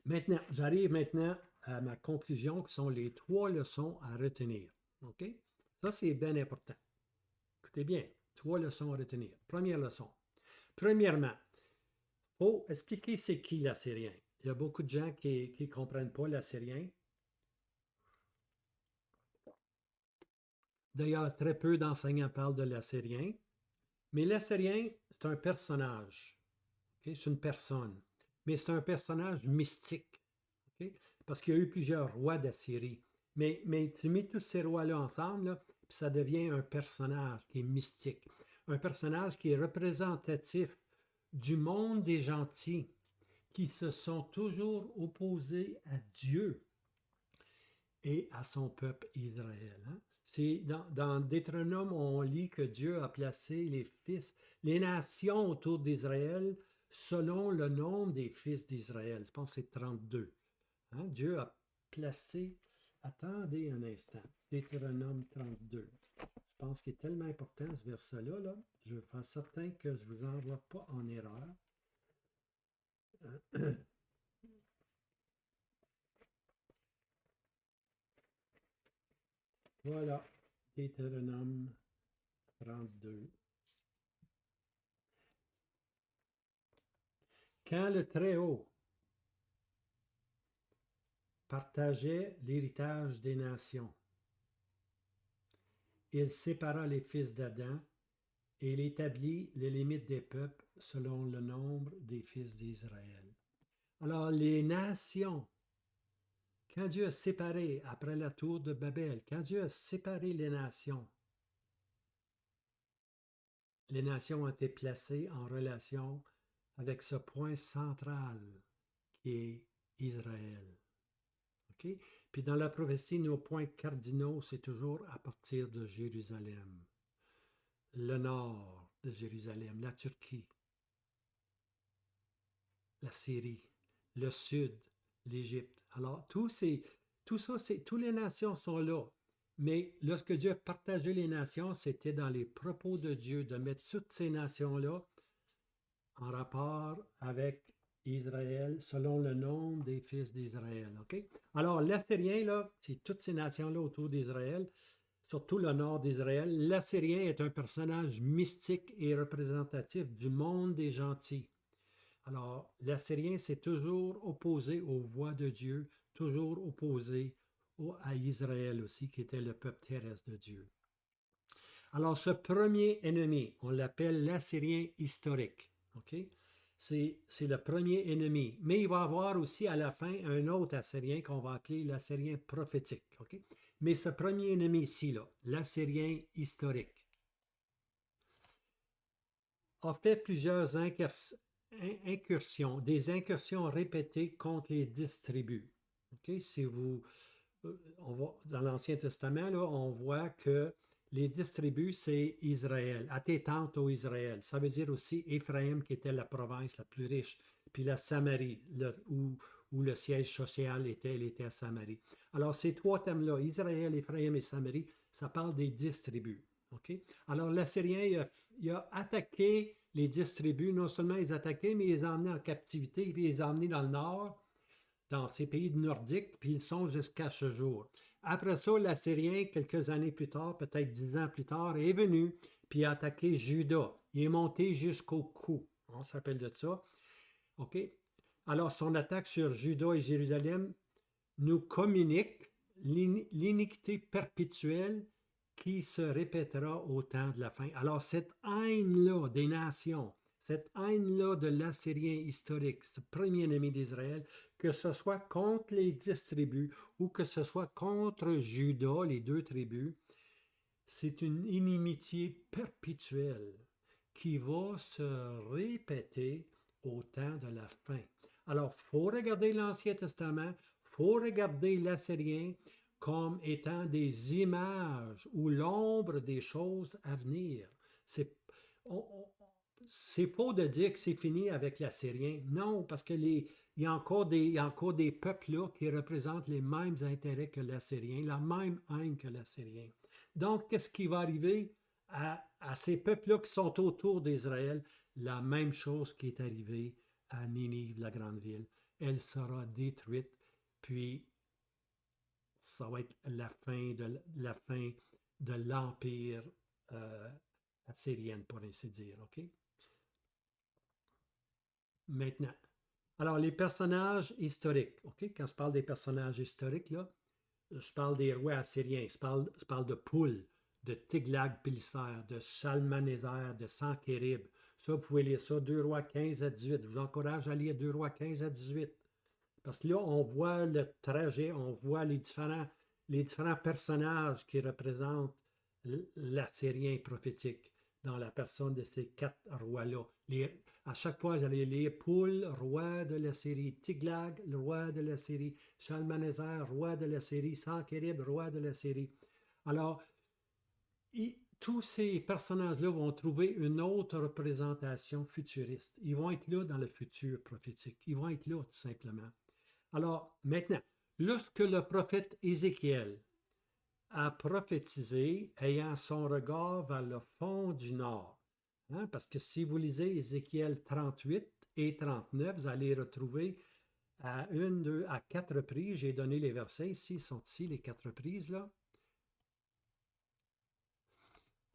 Maintenant, j'arrive maintenant à ma conclusion, qui sont les 3 leçons à retenir. OK? Ça, c'est bien important. Écoutez bien, 3 leçons à retenir. Première leçon. Premièrement, il faut expliquer c'est qui l'Assyrien. Il y a beaucoup de gens qui ne comprennent pas l'Assyrien. D'ailleurs, très peu d'enseignants parlent de l'Assyrien. Mais l'Assyrien, c'est un personnage. Okay? C'est une personne. Mais c'est un personnage mystique. Okay? Parce qu'il y a eu plusieurs rois d'Assyrie. Mais tu mets tous ces rois-là ensemble, là, puis ça devient un personnage qui est mystique. Un personnage qui est représentatif du monde des gentils qui se sont toujours opposés à Dieu et à son peuple Israël. Hein? C'est dans Deutéronome, on lit que Dieu a placé les nations autour d'Israël selon le nombre des fils d'Israël. Je pense que c'est 32. Hein? Dieu a placé, attendez un instant, Deutéronome 32. Je pense qu'il est tellement important ce verset-là, là, je veux faire certain que je ne vous envoie pas en erreur. Voilà, Deutéronome 32. Quand le Très-Haut partageait l'héritage des nations, il sépara les fils d'Adam et il établit les limites des peuples selon le nombre des fils d'Israël. Alors les nations, quand Dieu a séparé, après la tour de Babel, quand Dieu a séparé les nations ont été placées en relation avec ce point central qui est Israël. Okay? Puis dans la prophétie, nos points cardinaux, c'est toujours à partir de Jérusalem. Le nord de Jérusalem, la Turquie, la Syrie, le sud, l'Égypte. Alors, toutes les nations sont là. Mais lorsque Dieu a partagé les nations, c'était dans les propos de Dieu de mettre toutes ces nations-là en rapport avec Israël selon le nombre des fils d'Israël. Okay? Alors, l'Assyrien, là, c'est toutes ces nations-là autour d'Israël surtout le nord d'Israël. L'Assyrien est un personnage mystique et représentatif du monde des gentils. Alors, l'Assyrien s'est toujours opposé aux voies de Dieu, toujours opposé à Israël aussi, qui était le peuple terrestre de Dieu. Alors, ce premier ennemi, on l'appelle l'Assyrien historique. OK? C'est le premier ennemi. Mais il va y avoir aussi à la fin un autre Assyrien qu'on va appeler l'Assyrien prophétique. OK? Mais ce premier ennemi ici, là, l'Assyrien historique, a fait plusieurs incursions, des incursions répétées contre les 10 tribus. OK? Si vous, dans l'Ancien Testament, là, on voit que les 10 tribus, c'est Israël. À tes tentes, ô Israël. Ça veut dire aussi Éphraïm, qui était la province la plus riche, puis la Samarie, où le siège social était, il était à Samarie. Alors, ces trois thèmes-là, Israël, Éphraïm et Samarie, ça parle des 10 tribus. OK? Alors, l'Assyrien, il a attaqué les 10 tribus. Non seulement ils attaquaient, mais ils les ont emmenés en captivité, puis ils les ont emmenés dans le nord, dans ces pays nordiques, puis ils sont jusqu'à ce jour. Après ça, l'Assyrien, quelques années plus tard, peut-être 10 ans plus tard, est venu, puis a attaqué Juda. Il est monté jusqu'au cou. On s'appelle de ça. OK? Alors, son attaque sur Juda et Jérusalem nous communique l'iniquité perpétuelle qui se répétera au temps de la fin. Alors, cette haine-là des nations, cette haine-là de l'Assyrien historique, ce premier ennemi d'Israël, que ce soit contre les 10 tribus ou que ce soit contre Juda, les 2 tribus, c'est une inimitié perpétuelle qui va se répéter au temps de la fin. Alors, il faut regarder l'Ancien Testament, il faut regarder l'Assyrien comme étant des images ou l'ombre des choses à venir. C'est faux de dire que c'est fini avec l'Assyrien. Non, parce que il y a encore des peuples là qui représentent les mêmes intérêts que l'Assyrien, la même haine que l'Assyrien. Donc, qu'est-ce qui va arriver à ces peuples-là qui sont autour d'Israël? La même chose qui est arrivée à Ninive, la grande ville. Elle sera détruite, puis ça va être la fin de l'empire assyrien, pour ainsi dire. OK? Maintenant, alors les personnages historiques. OK? Quand je parle des personnages historiques, là, je parle des rois assyriens. Je parle de Poul, de Tiglag-Pileser, de Shalmaneser, de Sanchérib. Ça, vous pouvez lire ça, 2 rois 15 à 18. Je vous encourage à lire 2 rois 15 à 18. Parce que là, on voit le trajet, on voit les différents personnages qui représentent l'Assyrien prophétique dans la personne de ces 4 rois-là. À chaque fois, j'allais lire Poul, roi de l'Assyrie, Tiglag, le roi de l'Assyrie, Shalmaneser, roi de l'Assyrie, Sanchérib, roi de l'Assyrie. Alors, tous ces personnages-là vont trouver une autre représentation futuriste. Ils vont être là dans le futur prophétique. Ils vont être là, tout simplement. Alors, maintenant, lorsque le prophète Ézéchiel a prophétisé, ayant son regard vers le fond du nord, hein, parce que si vous lisez Ézéchiel 38 et 39, vous allez retrouver à 1, 2, à 4 reprises, j'ai donné les versets ici, ils sont ici, les 4 reprises, là.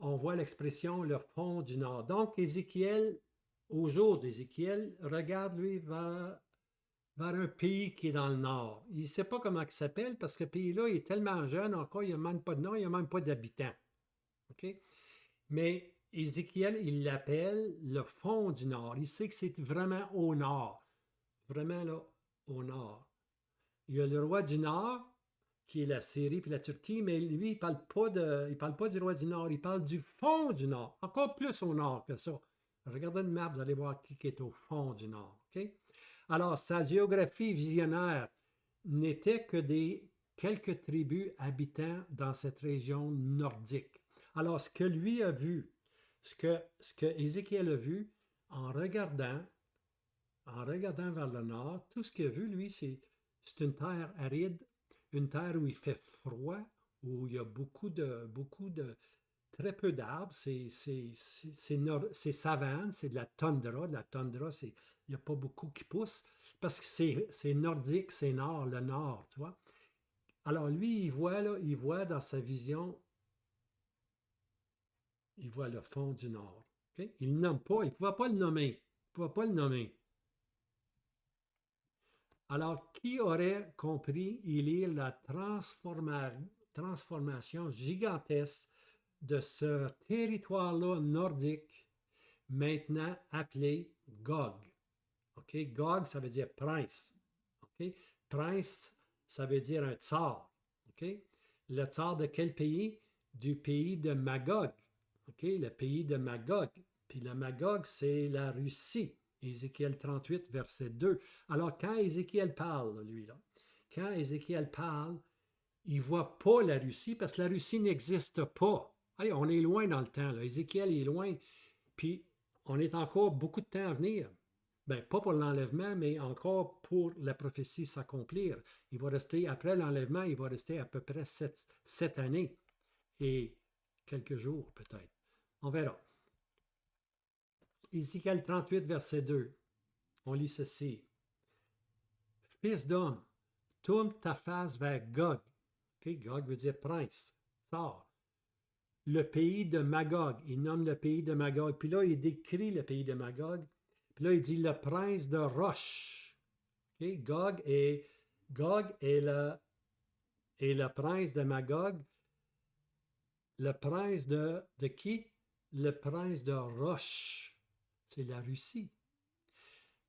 On voit l'expression le fond du nord. Donc, Ézéchiel, au jour d'Ézéchiel, regarde, lui, vers un pays qui est dans le nord. Il ne sait pas comment il s'appelle parce que ce pays-là est tellement jeune, encore, il n'y a même pas de nom, il n'y a même pas d'habitants. OK? Mais Ézéchiel, il l'appelle le fond du nord. Il sait que c'est vraiment au nord. Vraiment là, au nord. Il y a le roi du nord, qui est la Syrie puis la Turquie, mais lui, il ne parle pas du roi du nord, il parle du fond du nord. Encore plus au nord que ça. Regardez une map, vous allez voir qui est au fond du nord. OK? Alors, sa géographie visionnaire n'était que des quelques tribus habitant dans cette région nordique. Alors, ce que lui a vu, ce que Ézéchiel a vu, en regardant vers le nord, tout ce qu'il a vu, lui, c'est une terre aride, une terre où il fait froid, où il y a très peu d'arbres, c'est savane, c'est de la toundra. De la toundra, il n'y a pas beaucoup qui pousse, parce que c'est nordique, c'est nord, le nord, tu vois. Alors lui, il voit dans sa vision il voit le fond du Nord. Okay? Il ne nomme pas, il ne pouvait pas le nommer. Il ne pouvait pas le nommer. Alors, qui aurait compris et lire la transformation gigantesque de ce territoire-là nordique, maintenant appelé Gog? OK? Gog, ça veut dire prince. OK? Prince, ça veut dire un tsar. OK? Le tsar de quel pays? Du pays de Magog. OK? Le pays de Magog. Puis le Magog, c'est la Russie. Ézéchiel 38, verset 2. Alors, quand Ézéchiel parle, lui, là, quand Ézéchiel parle, il ne voit pas la Russie parce que la Russie n'existe pas. Allez, on est loin dans le temps. Là. Ézéchiel est loin. Puis, on est encore beaucoup de temps à venir. Bien, pas pour l'enlèvement, mais encore pour la prophétie s'accomplir. Il va rester, après l'enlèvement, il va rester à peu près 7 années et quelques jours peut-être. On verra. Ézéchiel 38, verset 2. On lit ceci. Fils d'homme, tourne ta face vers Gog. Okay, Gog veut dire prince, tsar. Le pays de Magog. Il nomme le pays de Magog. Puis là, il décrit le pays de Magog. Puis là, il dit le prince de Roche. Okay, Gog est le prince de Magog. Le prince de qui? Le prince de Roche. C'est la Russie.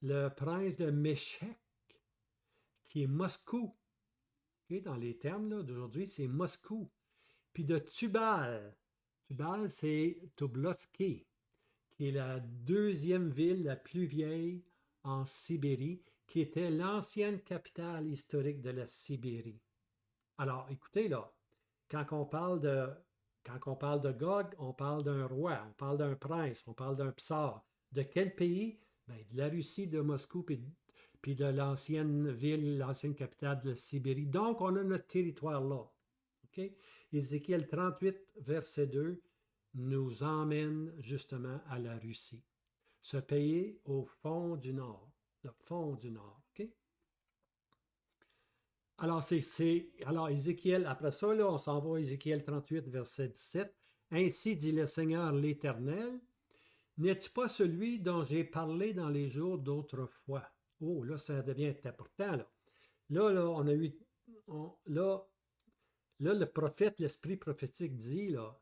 Le prince de Méchec, qui est Moscou. Okay, dans les termes d'aujourd'hui, c'est Moscou. Puis de Tubal. Tubal, c'est Tobolski, qui est la deuxième ville la plus vieille en Sibérie, qui était l'ancienne capitale historique de la Sibérie. Alors, écoutez là, quand on parle de Gog, on parle d'un roi, on parle d'un prince, on parle d'un tsar. De quel pays? Bien, de la Russie, de Moscou, puis de l'ancienne ville, l'ancienne capitale de la Sibérie. Donc, on a notre territoire là. Okay? Ézéchiel 38, verset 2, nous emmène justement à la Russie. Ce pays au fond du Nord. Le fond du Nord. Okay? Alors, Ézéchiel, après ça, là, on s'en va à Ézéchiel 38, verset 17. Ainsi dit le Seigneur l'Éternel, n'es-tu pas celui dont j'ai parlé dans les jours d'autrefois? Oh, là, ça devient important, là. Là, on a eu... là, le prophète, l'esprit prophétique dit, là,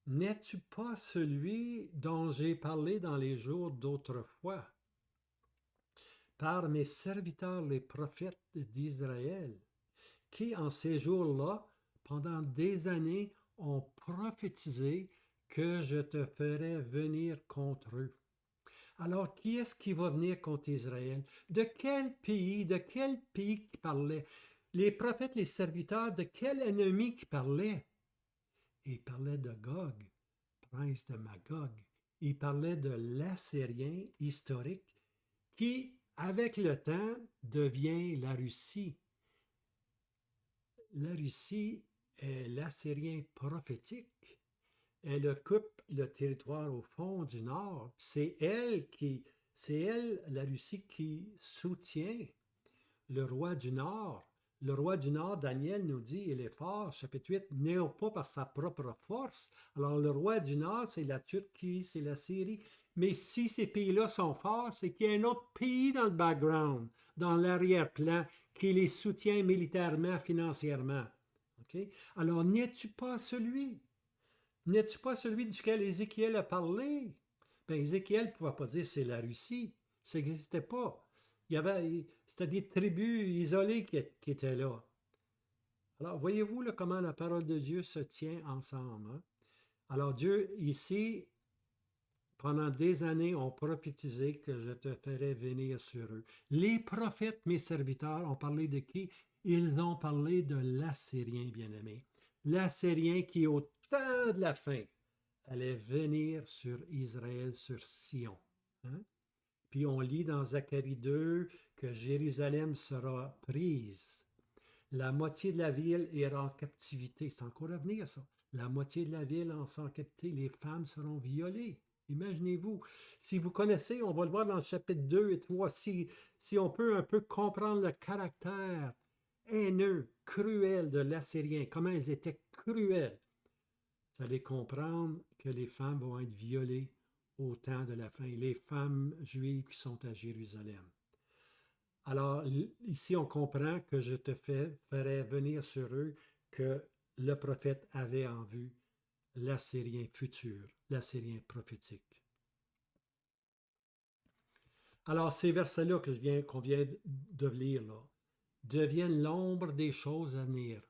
n'es-tu pas celui dont j'ai parlé dans les jours d'autrefois, par mes serviteurs les prophètes d'Israël, qui en ces jours-là, pendant des années, ont prophétisé que je te ferais venir contre eux. Alors, qui est-ce qui va venir contre Israël? De quel pays qui parlait? Les prophètes, les serviteurs, de quel ennemi qui parlaient? Il parlait de Gog, prince de Magog. Il parlait de l'Assyrien historique qui, avec le temps, devient la Russie. La Russie est l'Assyrien prophétique. Elle occupe le territoire au fond du Nord. C'est elle, la Russie, qui soutient le roi du Nord. Le roi du Nord, Daniel nous dit, il est fort, chapitre 8, n'est pas par sa propre force. Alors le roi du Nord, c'est la Turquie, c'est la Syrie. Mais si ces pays-là sont forts, c'est qu'il y a un autre pays dans le background, dans l'arrière-plan, qui les soutient militairement, financièrement. Okay? Alors n'es-tu pas celui? N'es-tu pas celui duquel Ézéchiel a parlé? Bien, Ézéchiel ne pouvait pas dire c'est la Russie. Ça n'existait pas. C'était des tribus isolées qui étaient là. Alors, voyez-vous là, comment la parole de Dieu se tient ensemble. Hein? Alors, Dieu, ici, pendant des années, ont prophétisé que je te ferais venir sur eux. Les prophètes, mes serviteurs, ont parlé de qui? Ils ont parlé de l'Assyrien, bien-aimé. L'Assyrien qui, au temps de la fin, allait venir sur Israël, sur Sion. Hein? Puis on lit dans Zacharie 2 que Jérusalem sera prise. La moitié de la ville ira en captivité. C'est encore à venir, ça. La moitié de la ville sera en captivité. Les femmes seront violées. Imaginez-vous. Si vous connaissez, on va le voir dans le chapitre 2 et 3, si on peut un peu comprendre le caractère haineux, cruel de l'Assyrien, comment ils étaient cruels, vous allez comprendre que les femmes vont être violées au temps de la fin, les femmes juives qui sont à Jérusalem. Alors, ici, on comprend que je te ferai venir sur eux que le prophète avait en vue l'Assyrien futur, l'Assyrien prophétique. Alors, ces versets-là qu'on vient de lire, là, deviennent l'ombre des choses à venir.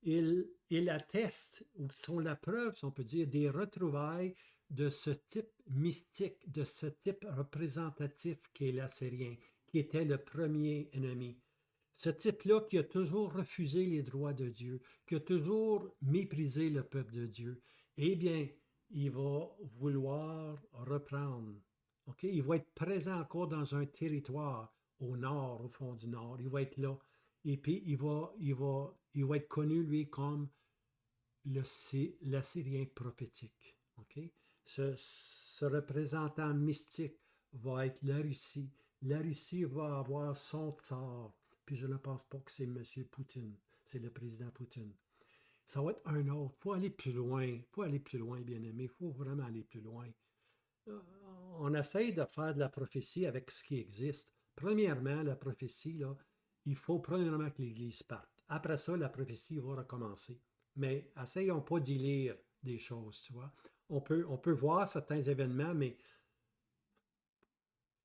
Ils attestent, ou sont la preuve, si on peut dire, des retrouvailles de ce type mystique, de ce type représentatif qu'est l'Assyrien, qui était le premier ennemi. Ce type-là qui a toujours refusé les droits de Dieu, qui a toujours méprisé le peuple de Dieu, eh bien, il va vouloir reprendre. Okay? Il va être présent encore dans un territoire au nord, au fond du nord. Il va être là. Et puis, il va être connu, lui, comme l'Assyrien prophétique. Okay? Ce représentant mystique va être la Russie. La Russie va avoir son tsar. Puis je ne pense pas que c'est M. Poutine. C'est le président Poutine. Ça va être un autre. Il faut aller plus loin. Il faut aller plus loin, bien-aimé. Il faut vraiment aller plus loin. On essaye de faire de la prophétie avec ce qui existe. Premièrement, la prophétie, là, il faut premièrement que l'Église parte. Après ça, la prophétie va recommencer. Mais essayons pas d'y lire des choses, tu vois. On peut voir certains événements, mais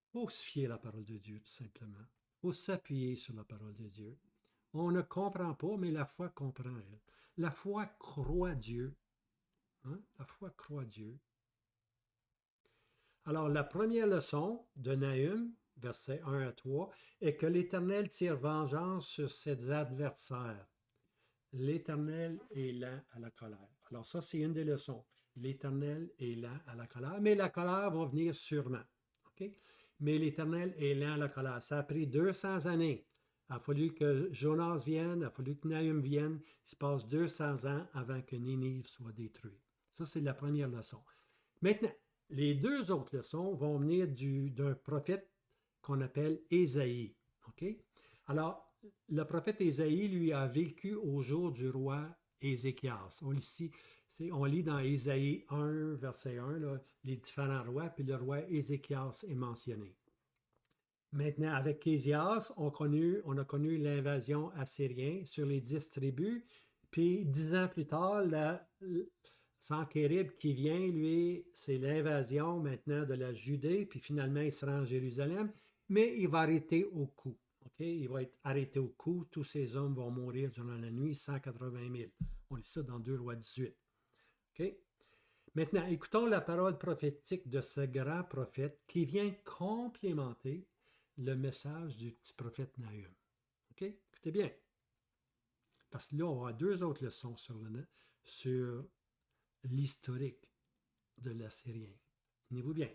il faut se fier à la parole de Dieu, tout simplement. Il faut s'appuyer sur la parole de Dieu. On ne comprend pas, mais la foi comprend, elle. La foi croit Dieu. Hein? La foi croit Dieu. Alors, la première leçon de Nahum, versets 1 à 3, est que l'Éternel tire vengeance sur ses adversaires. L'Éternel est lent à la colère. Alors ça, c'est une des leçons. L'Éternel est lent à la colère, mais la colère va venir sûrement. Okay? Mais l'Éternel est lent à la colère. Ça a pris 200 années. Il a fallu que Jonas vienne, il a fallu que Nahum vienne. Il se passe 200 ans avant que Ninive soit détruit. Ça, c'est la première leçon. Maintenant, les deux autres leçons vont venir d'un prophète qu'on appelle Ésaïe. Okay? Alors, le prophète Ésaïe, lui, a vécu au jour du roi Ézéchias. On lit dans Ésaïe 1, verset 1, là, les différents rois, puis le roi Ézéchias est mentionné. Maintenant, avec Ézéchias, on a connu l'invasion assyrienne sur les 10 tribus, puis 10 ans plus tard, Sanchérib qui vient, lui, c'est l'invasion maintenant de la Judée, puis finalement, il se rend à Jérusalem, mais il va arrêter au cou. Okay? Il va être arrêté au cou. Tous ces hommes vont mourir durant la nuit, 180 000. On lit ça dans 2 Rois 18. Okay? Maintenant, écoutons la parole prophétique de ce grand prophète qui vient complémenter le message du petit prophète Nahum. Okay? Écoutez bien. Parce que là, on va avoir 2 autres leçons sur l'historique de l'Assyrien. Tenez-vous bien.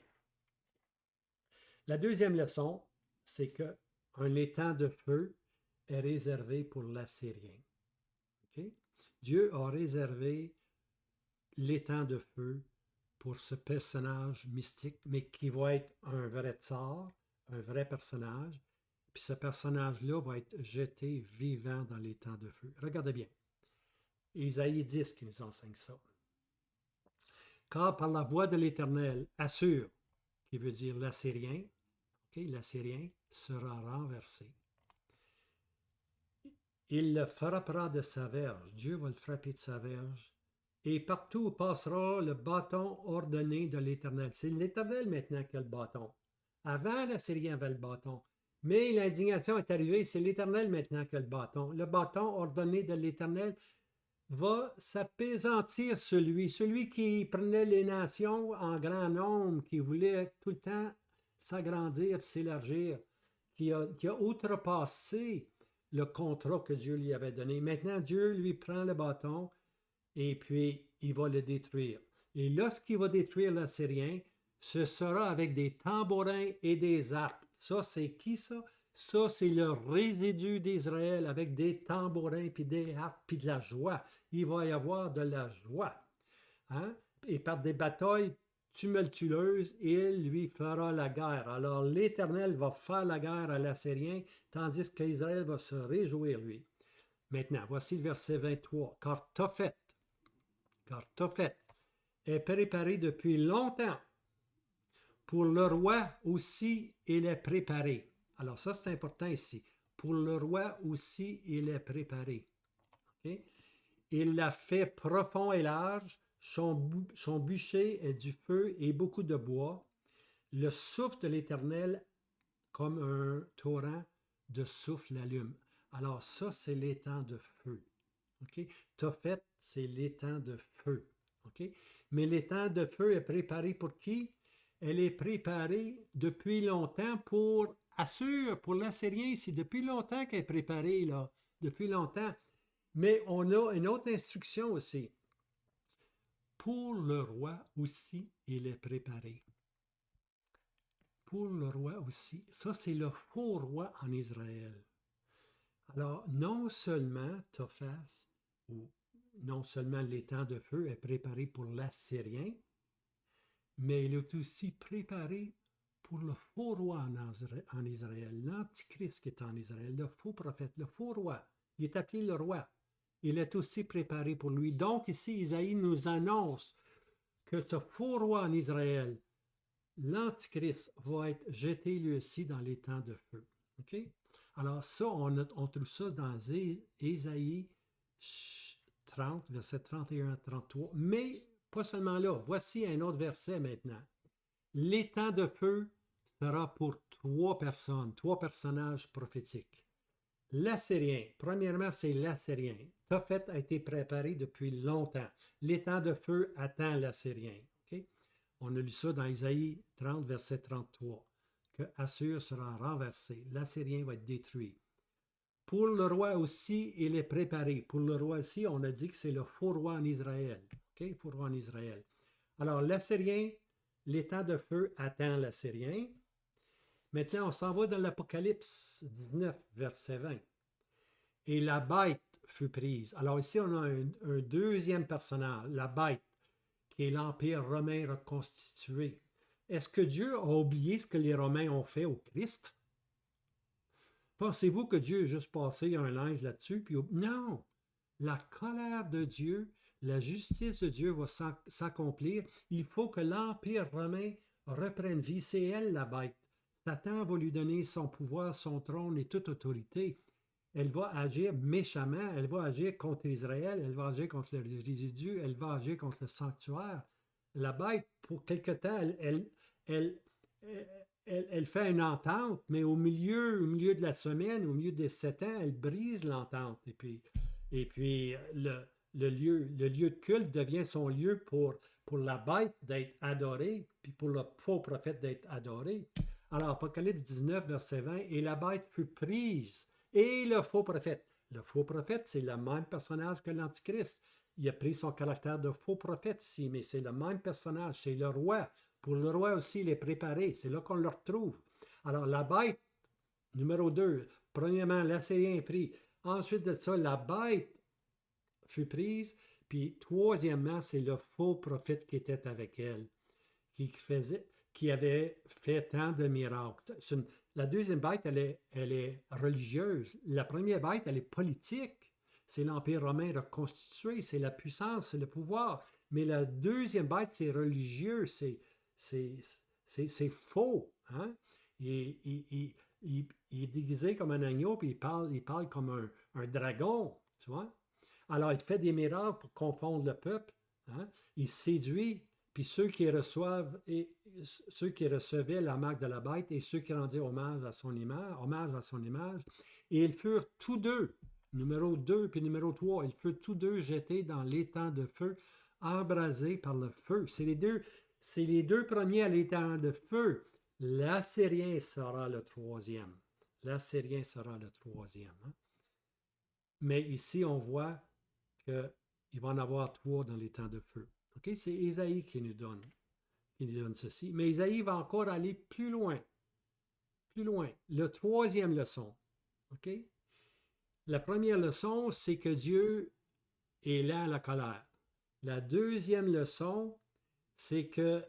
La deuxième leçon, c'est qu'un étang de feu est réservé pour l'Assyrien. Okay? Dieu a réservé l'étang de feu pour ce personnage mystique, mais qui va être un vrai tsar, un vrai personnage, puis ce personnage-là va être jeté vivant dans l'étang de feu. Regardez bien. Isaïe 10 qui nous enseigne ça. Car par la voix de l'Éternel, Assur, qui veut dire l'Assyrien, okay, l'Assyrien sera renversé. Il le frappera de sa verge. Dieu va le frapper de sa verge. Et partout où passera le bâton ordonné de l'Éternel. C'est l'Éternel maintenant qui a le bâton. Avant, l'Assyrien avait le bâton. Mais l'indignation est arrivée, c'est l'Éternel maintenant qui a le bâton. Le bâton ordonné de l'Éternel va s'apaisantir celui qui prenait les nations en grand nombre, qui voulait tout le temps s'agrandir, s'élargir, qui a outrepassé le contrat que Dieu lui avait donné. Maintenant, Dieu lui prend le bâton et puis il va le détruire. Et lorsqu'il va détruire l'Assyrien, ce sera avec des tambourins et des harpes. Ça, c'est qui ça? Ça, c'est le résidu d'Israël avec des tambourins, puis des harpes, puis de la joie. Il va y avoir de la joie. Hein? Et par des batailles tumultueuses, il lui fera la guerre. Alors l'Éternel va faire la guerre à l'Assyrien, tandis qu'Israël va se réjouir, lui. Maintenant, voici le verset 23. Car Tophet, est préparé depuis longtemps. Pour le roi aussi, il est préparé. Alors ça, c'est important ici. Pour le roi aussi, il est préparé. Okay? Il l'a fait profond et large. Son bûcher est du feu et beaucoup de bois. Le souffle de l'Éternel, comme un torrent de souffle, l'allume. Alors ça, c'est l'étang de feu. Okay? Tophet, c'est l'étang de feu. Okay? Mais l'étang de feu est préparé pour qui? Elle est préparée depuis longtemps pour Assur, pour l'Assyrien. C'est depuis longtemps qu'elle est préparée, là. Depuis longtemps. Mais on a une autre instruction aussi. Pour le roi aussi, il est préparé. Pour le roi aussi. Ça, c'est le faux roi en Israël. Alors, non seulement Tophas, ou non seulement l'étang de feu est préparé pour l'Assyrien, mais il est aussi préparé pour le faux roi en Israël, l'Antichrist qui est en Israël, le faux prophète, le faux roi. Il est appelé le roi. Il est aussi préparé pour lui. Donc ici, Isaïe nous annonce que ce faux roi en Israël, l'Antichrist, va être jeté lui aussi dans les temps de feu. OK? Alors ça, on trouve ça dans Ésaïe 30, verset 31 à 33. Mais pas seulement là. Voici un autre verset maintenant. L'étang de feu sera pour trois personnages prophétiques. L'Assyrien, premièrement, c'est l'Assyrien. Tophet a été préparé depuis longtemps. L'étang de feu attend l'Assyrien. Okay? On a lu ça dans Isaïe 30, verset 33, que Assur sera renversé. L'Assyrien va être détruit. Pour le roi aussi, il est préparé. Pour le roi aussi, on a dit que c'est le faux roi en Israël. Okay? Faux roi en Israël. Alors, l'Assyrien, l'étang de feu attend l'Assyrien. Maintenant, on s'en va dans l'Apocalypse 19, verset 20. Et la bête fut prise. Alors ici, on a un deuxième personnage, la bête, qui est l'Empire romain reconstitué. Est-ce que Dieu a oublié ce que les Romains ont fait au Christ? Pensez-vous que Dieu a juste passé un linge là-dessus? Puis non! La colère de Dieu, la justice de Dieu va s'accomplir. Il faut que l'Empire romain reprenne vie. C'est elle la bête. Satan va lui donner son pouvoir, son trône et toute autorité. Elle va agir méchamment, elle va agir contre Israël, elle va agir contre le résidu, elle va agir contre le sanctuaire. La bête, pour quelque temps, elle fait une entente, mais au milieu de la semaine, au milieu des 7 ans, elle brise l'entente. Et puis le lieu de culte devient son lieu pour la bête d'être adorée, puis pour le faux prophète d'être adoré. Alors, Apocalypse 19, verset 20, et la bête fut prise, et le faux prophète. Le faux prophète, c'est le même personnage que l'Antichrist. Il a pris son caractère de faux prophète ici, mais c'est le même personnage, c'est le roi. Pour le roi aussi, il est préparé, c'est là qu'on le retrouve. Alors, la bête, numéro 2, premièrement, l'Assyrien est pris. Ensuite de ça, la bête fut prise, puis troisièmement, c'est le faux prophète qui était avec elle, qui avait fait tant de miracles. La deuxième bête, elle est religieuse. La première bête, elle est politique. C'est l'Empire romain reconstitué, c'est la puissance, c'est le pouvoir. Mais la deuxième bête, c'est religieux, c'est faux. Hein? Il est déguisé comme un agneau, puis il parle comme un dragon, tu vois? Alors, il fait des miracles pour confondre le peuple. Hein? Il séduit, puis ceux qui recevaient la marque de la bête et ceux qui rendaient hommage à son image, et ils furent tous deux, numéro 2 puis numéro 3, ils furent tous deux jetés dans l'étang de feu, embrasés par le feu. C'est les deux premiers à l'étang de feu. L'Assyrien sera le troisième. L'Assyrien sera le troisième. Hein? Mais ici, on voit qu'il va en avoir 3 dans les temps de feu. Okay? C'est Ésaïe qui nous donne ceci. Mais Ésaïe va encore aller plus loin. Plus loin. Le troisième leçon. Okay? La première leçon, c'est que Dieu est là à la colère. La deuxième leçon, c'est que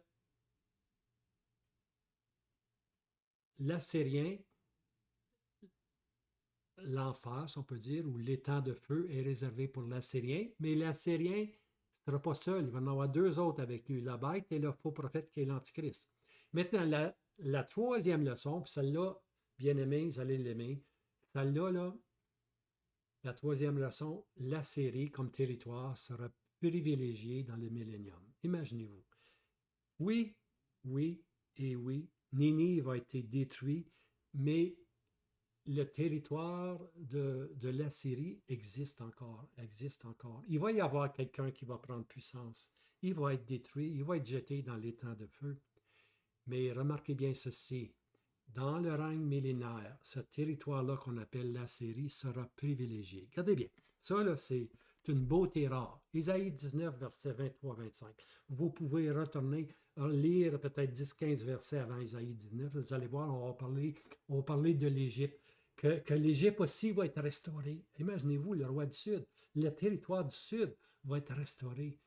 l'Assyrien, l'enfer, si on peut dire, ou l'étang de feu est réservé pour l'Assyrien, mais l'Assyrien ne sera pas seul, il va en avoir deux autres avec lui, la bête et le faux prophète qui est l'Antichrist. Maintenant, la troisième leçon, puis celle-là, bien aimé, vous allez l'aimer, celle-là, là, la troisième leçon, l'Assyrie comme territoire sera privilégié dans le millénium. Imaginez-vous. Oui, oui et oui, Ninive a été détruit, mais le territoire de l'Assyrie existe encore, existe encore. Il va y avoir quelqu'un qui va prendre puissance. Il va être détruit, il va être jeté dans l'étang de feu. Mais remarquez bien ceci, dans le règne millénaire, ce territoire-là qu'on appelle l'Assyrie sera privilégié. Regardez bien, ça là, c'est une beauté rare. Isaïe 19, versets 23-25. Vous pouvez retourner, lire peut-être 10-15 versets avant Isaïe 19. Vous allez voir, on va parler de l'Égypte. Que l'Égypte aussi va être restaurée. Imaginez-vous, le roi du Sud, le territoire du Sud va être restauré.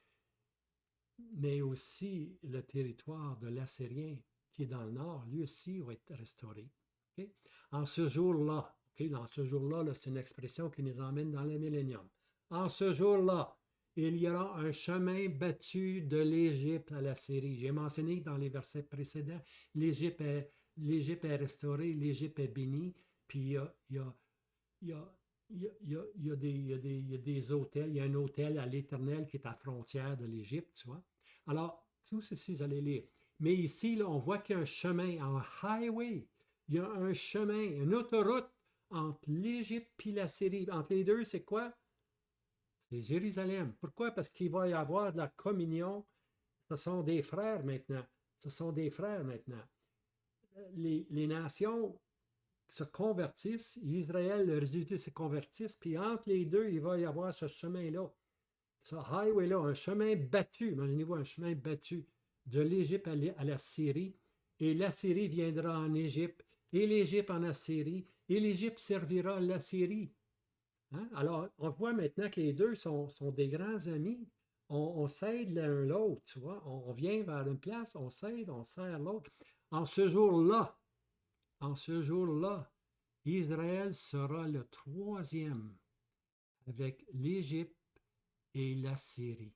Mais aussi le territoire de l'Assyrien qui est dans le nord, lui aussi va être restauré. Okay? En ce jour-là, dans ce jour-là, là, c'est une expression qui nous emmène dans le millénium. En ce jour-là, il y aura un chemin battu de l'Égypte à la Syrie. J'ai mentionné dans les versets précédents, l'Égypte est restaurée, l'Égypte est bénie, puis il y a des hôtels, il y a un hôtel à l'Éternel qui est à la frontière de l'Égypte, tu vois. Alors, tout ceci, vous allez lire. Mais ici, là, on voit qu'il y a un chemin, un highway. Il y a un chemin, une autoroute entre l'Égypte et la Syrie. Entre les deux, c'est quoi? C'est Jérusalem. Pourquoi? Parce qu'il va y avoir de la communion. Ce sont des frères maintenant. Ce sont des frères maintenant. Les nations se convertissent, Israël, le résultat, se convertissent, puis entre les deux, il va y avoir ce chemin-là, ce highway-là, un chemin battu, imaginez-vous un chemin battu de l'Égypte à la Syrie, et la Syrie viendra en Égypte, et l'Égypte en Assyrie, et l'Égypte servira l'Assyrie. Hein? Alors, on voit maintenant que les deux sont des grands amis. On s'aide l'un l'autre, tu vois. On vient vers une place, on s'aide, on sert l'autre. En ce jour-là, Israël sera le troisième avec l'Égypte et la Syrie.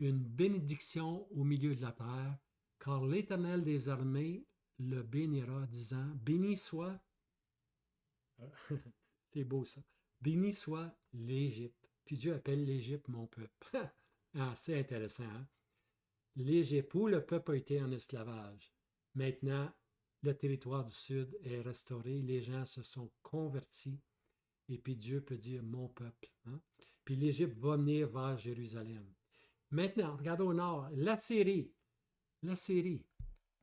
Une bénédiction au milieu de la terre, car l'Éternel des armées le bénira, disant, béni soit, c'est beau ça, béni soit l'Égypte. Puis Dieu appelle l'Égypte mon peuple. Ah, c'est intéressant, hein? L'Égypte, où le peuple a été en esclavage. Maintenant, le territoire du Sud est restauré, les gens se sont convertis, et puis Dieu peut dire mon peuple. Hein? Puis l'Égypte va venir vers Jérusalem. Maintenant, regardons au nord, l'Assyrie,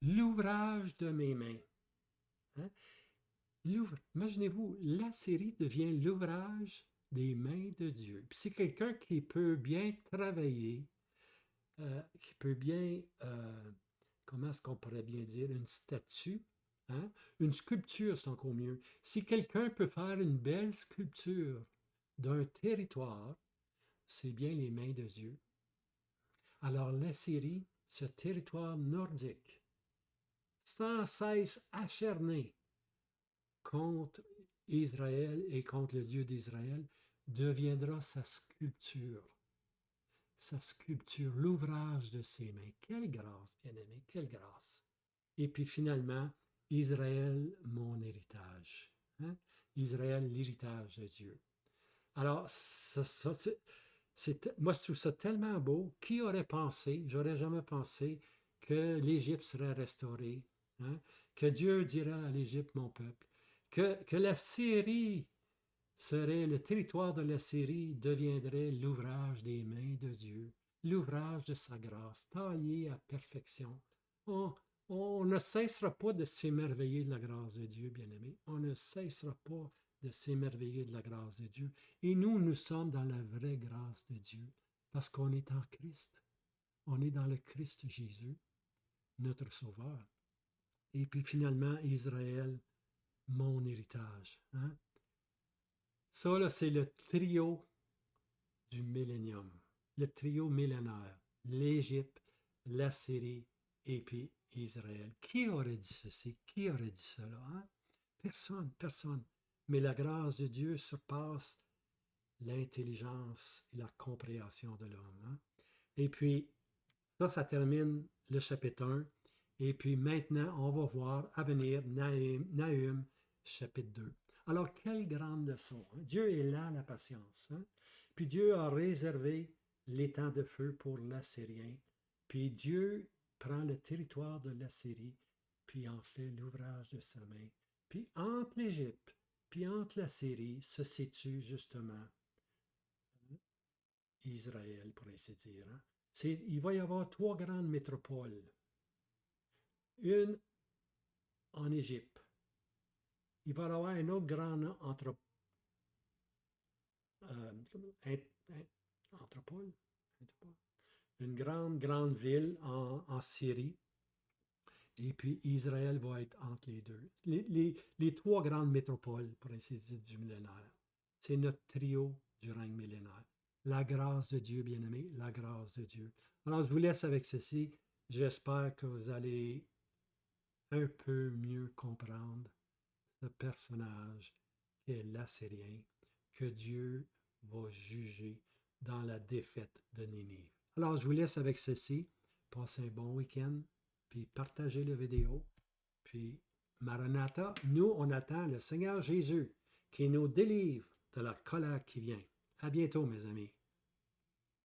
l'ouvrage de mes mains. Hein? Imaginez-vous, l'Assyrie devient l'ouvrage des mains de Dieu. Puis c'est quelqu'un qui peut bien travailler, qui peut bien, comment est-ce qu'on pourrait bien dire, une statue, hein? Une sculpture, c'est encore mieux. Si quelqu'un peut faire une belle sculpture d'un territoire, c'est bien les mains de Dieu. Alors l'Assyrie, ce territoire nordique, sans cesse acharné contre Israël et contre le Dieu d'Israël, deviendra sa sculpture, l'ouvrage de ses mains. Quelle grâce, bien-aimé, quelle grâce. Et puis finalement, Israël, mon héritage. Hein? Israël, l'héritage de Dieu. Alors, moi, je trouve ça tellement beau. Qui aurait pensé, j'aurais jamais pensé, que l'Égypte serait restaurée, hein? Que Dieu dira à l'Égypte, mon peuple, que la Syrie serait, le territoire de la Syrie deviendrait l'ouvrage des mains de Dieu, l'ouvrage de sa grâce, taillé à perfection. On ne cessera pas de s'émerveiller de la grâce de Dieu, bien-aimé. On ne cessera pas de s'émerveiller de la grâce de Dieu. Et nous sommes dans la vraie grâce de Dieu, parce qu'on est en Christ. On est dans le Christ Jésus, notre Sauveur. Et puis finalement, Israël, mon héritage. Hein? Ça, là, c'est le trio du millénium, le trio millénaire. L'Égypte, la Syrie et puis Israël. Qui aurait dit ceci? Qui aurait dit cela? Hein? Personne, personne. Mais la grâce de Dieu surpasse l'intelligence et la compréhension de l'homme. Hein? Et puis, ça termine le chapitre 1. Et puis maintenant, on va voir à venir Nahum, chapitre 2. Alors, quelle grande leçon, hein? Dieu est là, la patience. Hein? Puis Dieu a réservé les temps de feu pour l'Assyrien. Puis Dieu prend le territoire de l'Assyrie, puis en fait l'ouvrage de sa main. Puis entre l'Égypte, puis entre l'Assyrie se situe justement Israël, pour ainsi dire. Hein? Il va y avoir trois grandes métropoles. Une en Égypte. Il va y avoir une autre grande entrepole, une grande ville en Syrie. Et puis Israël va être entre les deux. Les trois grandes métropoles, pour ainsi dire, du millénaire. C'est notre trio du règne millénaire. La grâce de Dieu, bien-aimé, la grâce de Dieu. Alors, je vous laisse avec ceci. J'espère que vous allez un peu mieux comprendre ce personnage qui est l'Assyrien, que Dieu va juger dans la défaite de Ninive. Alors, je vous laisse avec ceci. Passez un bon week-end, puis partagez la vidéo. Puis, Maranatha, nous, on attend le Seigneur Jésus qui nous délivre de la colère qui vient. À bientôt, mes amis.